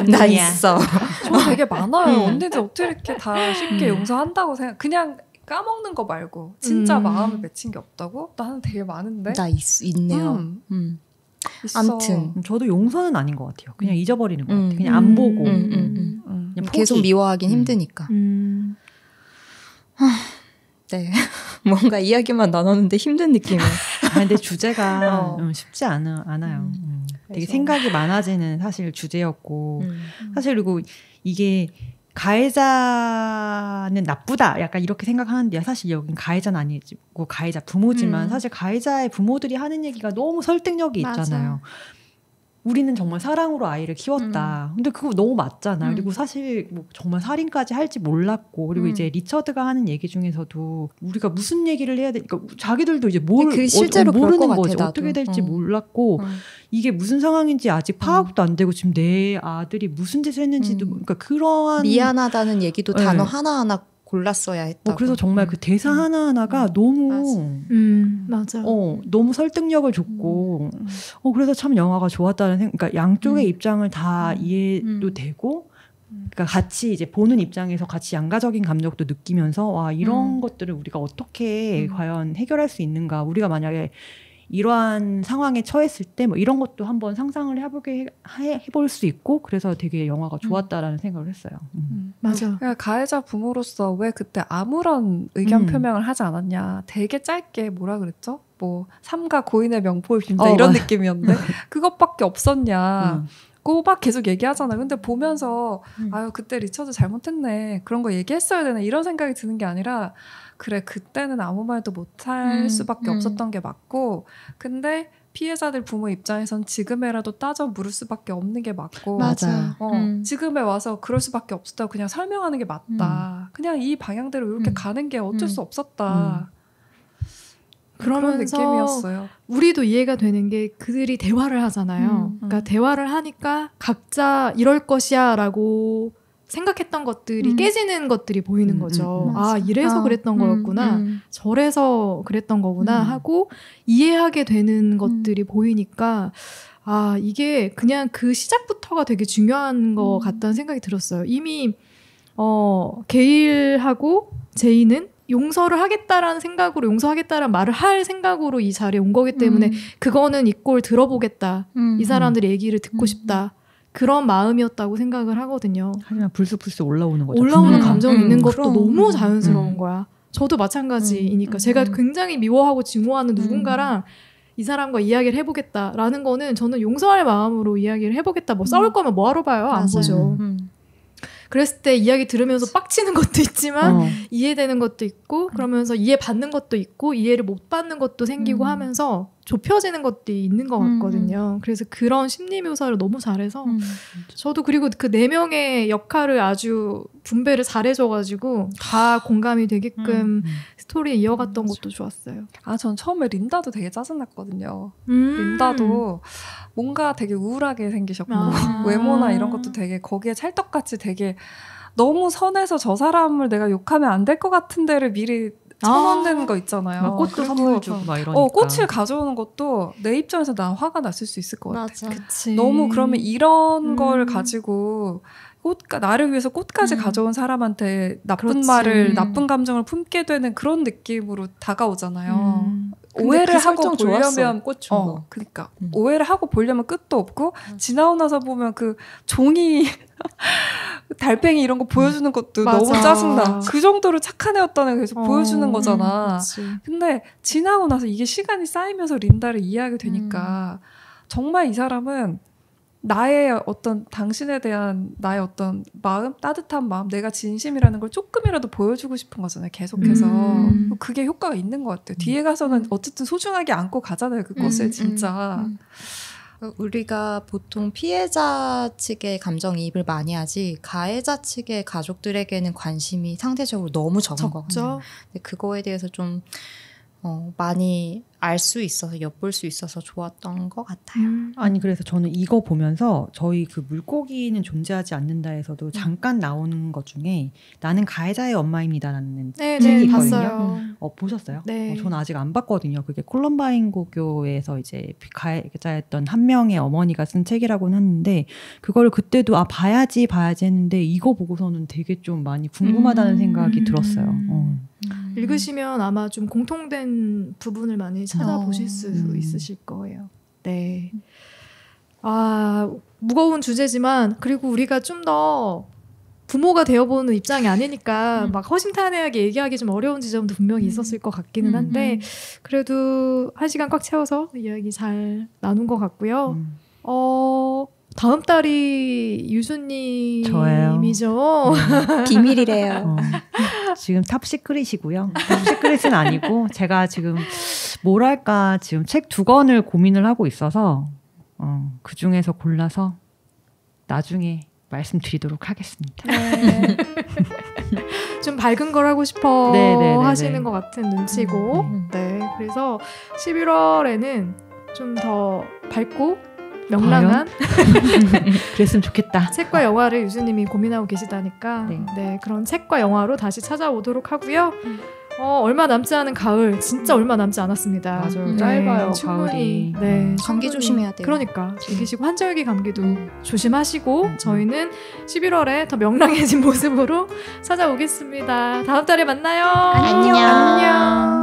나 있어. 저 되게 많아요. 언니들 어떻게 이렇게 다 쉽게 용서한다고 그냥 까먹는 거 말고 진짜 마음을 맺힌 게 없다고? 나는 되게 많은데. 나 있네요. 아무튼 저도 용서는 아닌 것 같아요. 그냥 잊어버리는 것 같아요. 그냥 안 보고 그냥 계속 미워하긴 힘드니까. 네. 뭔가 이야기만 나눴는데 힘든 느낌이에요. 근데 주제가 쉽지 않아요. 되게 생각이 많아지는 사실 주제였고 사실 그리고 이게 가해자는 나쁘다 약간 이렇게 생각하는데 사실 여긴 가해자는 아니고 가해자 부모지만 사실 가해자의 부모들이 하는 얘기가 너무 설득력이 있잖아요. 우리는 정말 사랑으로 아이를 키웠다. 근데 그거 너무 맞잖아. 그리고 사실 뭐 정말 살인까지 할지 몰랐고 그리고 이제 리처드가 하는 얘기 중에서도 우리가 무슨 얘기를 해야 되니까 자기들도 이제 실제로 모르는 같아, 거지. 나도. 어떻게 될지 몰랐고 이게 무슨 상황인지 아직 파악도 안 되고 지금 내 아들이 무슨 짓을 했는지도 그러니까 그러한 미안하다는 얘기도 단어 하나하나 골랐어야 했다고. 그래서 정말 그 대사 하나하나가 너무 맞아. 너무 설득력을 줬고 그래서 참 영화가 좋았다는 생각. 그러니까 양쪽의 입장을 다 이해도 되고 그러니까 같이 이제 보는 입장에서 같이 양가적인 감정도 느끼면서 와 이런 것들을 우리가 어떻게 과연 해결할 수 있는가. 우리가 만약에 이러한 상황에 처했을 때 뭐 이런 것도 한번 상상을 해볼 수 있고 그래서 되게 영화가 좋았다라는 생각을 했어요. 맞아. 그러니까 가해자 부모로서 왜 그때 아무런 의견 표명을 하지 않았냐. 되게 짧게 뭐라 그랬죠? 뭐 삼가 고인의 명포를 빈다 이런 느낌이었는데 그것밖에 없었냐. 꼬박 계속 얘기하잖아. 근데 보면서 아유 그때 리처드 잘못했네. 그런 거 얘기했어야 되네. 이런 생각이 드는 게 아니라 그래 그때는 아무 말도 못할 수밖에 없었던 게 맞고 근데 피해자들 부모 입장에선 지금에라도 따져 물을 수밖에 없는 게 맞고 맞아. 지금에 와서 그럴 수밖에 없었다고 그냥 설명하는 게 맞다. 그냥 이 방향대로 이렇게 가는 게 어쩔 수 없었다. 그런 느낌이었어요. 우리도 이해가 되는 게 그들이 대화를 하잖아요. 그러니까 대화를 하니까 각자 이럴 것이야 라고 생각했던 것들이 깨지는 것들이 보이는 거죠. 아 이래서 그랬던 거였구나. 저래서 그랬던 거구나 하고 이해하게 되는 것들이 보이니까 아 이게 그냥 그 시작부터가 되게 중요한 것 같다는 생각이 들었어요. 이미 게일하고 제이는 용서를 하겠다라는 생각으로 용서하겠다라는 말을 할 생각으로 이 자리에 온 거기 때문에 그거는 이 꼴 들어보겠다. 이 사람들의 얘기를 듣고 싶다. 그런 마음이었다고 생각을 하거든요. 하지만 불쑥불쑥 올라오는 거죠. 올라오는 감정이 있는 것도 너무 자연스러운 거야. 저도 마찬가지이니까 제가 굉장히 미워하고 증오하는 누군가랑 이 사람과 이야기를 해보겠다라는 거는 저는 용서할 마음으로 이야기를 해보겠다. 뭐 싸울 거면 뭐하러 봐요? 안 보죠. 그랬을 때 이야기 들으면서 빡치는 것도 있지만 이해되는 것도 있고 그러면서 이해받는 것도 있고 이해를 못 받는 것도 생기고 하면서 좁혀지는 것도 있는 것 같거든요. 그래서 그런 심리 묘사를 너무 잘해서 저도 그리고 그 4명의 역할을 아주 분배를 잘해줘가지고 다 공감이 되게끔 스토리에 이어갔던 것도 좋았어요. 아, 전 처음에 린다도 되게 짜증났거든요. 린다도 뭔가 되게 우울하게 생기셨고 외모나 이런 것도 되게 거기에 찰떡같이 되게 너무 선해서 저 사람을 내가 욕하면 안 될 것 같은 데를 미리 쳐놓는 거 있잖아요. 꽃도 선물 주고 막 이러니까. 꽃을 가져오는 것도 내 입장에서 난 화가 났을 수 있을 것 같아. 맞아. 그치. 너무 그러면 이런 걸 가지고 나를 위해서 꽃까지 가져온 사람한테 나쁜 그렇지. 말을 나쁜 감정을 품게 되는 그런 느낌으로 다가오잖아요. 오해를 하고 보려면 꽃 준 거. 그러니까 오해를 하고 보려면 끝도 없고 지나고 나서 보면 그 종이 달팽이 이런 거 보여주는 것도 맞아. 너무 짜증나. 그 정도로 착한 애였다는 걸 계속 보여주는 거잖아. 근데 지나고 나서 이게 시간이 쌓이면서 린다를 이해하게 되니까 정말 이 사람은 나의 어떤 당신에 대한 나의 어떤 마음, 따뜻한 마음, 내가 진심이라는 걸 조금이라도 보여주고 싶은 거잖아요. 계속해서. 그게 효과가 있는 것 같아요. 뒤에 가서는 어쨌든 소중하게 안고 가잖아요. 그것을 진짜. 우리가 보통 피해자 측의 감정이입을 많이 하지 가해자 측의 가족들에게는 관심이 상대적으로 너무 적은 거거든요. 근데 그거에 대해서 좀 많이 알 수 있어서 엿볼 수 있어서 좋았던 것 같아요. 아니 그래서 저는 이거 보면서 저희 그 물고기는 존재하지 않는다에서도 잠깐 나오는 것 중에 나는 가해자의 엄마입니다라는 책이 있거든요. 봤어요. 보셨어요? 네. 저는 아직 안 봤거든요. 그게 콜럼바인 고교에서 이제 가해자였던 한 명의 어머니가 쓴 책이라고는 하는데 그걸 그때도 봐야지 했는데 이거 보고서는 되게 좀 많이 궁금하다는 생각이 들었어요. 읽으시면 아마 좀 공통된 부분을 많이 찾아보실 수 있으실 거예요. 네. 아, 무거운 주제지만 그리고 우리가 좀 더 부모가 되어보는 입장이 아니니까 막 허심탄회하게 얘기하기 좀 어려운 지점도 분명히 있었을 것 같기는 한데 그래도 1시간 꽉 채워서 이야기 잘 나눈 것 같고요. 다음 달이 유수님이죠. 비밀이래요. 지금 탑 시크릿이고요. 탑 시크릿은 아니고 제가 지금 뭘 할까 지금 책 2권을 고민을 하고 있어서 그 중에서 골라서 나중에 말씀드리도록 하겠습니다. 네. 좀 밝은 걸 하고 싶어 네네네네. 하시는 것 같은 눈치고 네, 그래서 11월에는 좀 더 밝고 명랑한 그랬으면 좋겠다. 책과 영화를 유수님이 고민하고 계시다니까 네, 그런 책과 영화로 다시 찾아오도록 하고요. 얼마 남지 않은 가을 진짜 얼마 남지 않았습니다. 맞아요. 짧아요. 충분히 가을이. 네, 감기 조심해야 돼요. 그러니까 즐기시고 환절기 감기도 조심하시고 저희는 11월에 더 명랑해진 모습으로 찾아오겠습니다. 다음 달에 만나요. 안녕.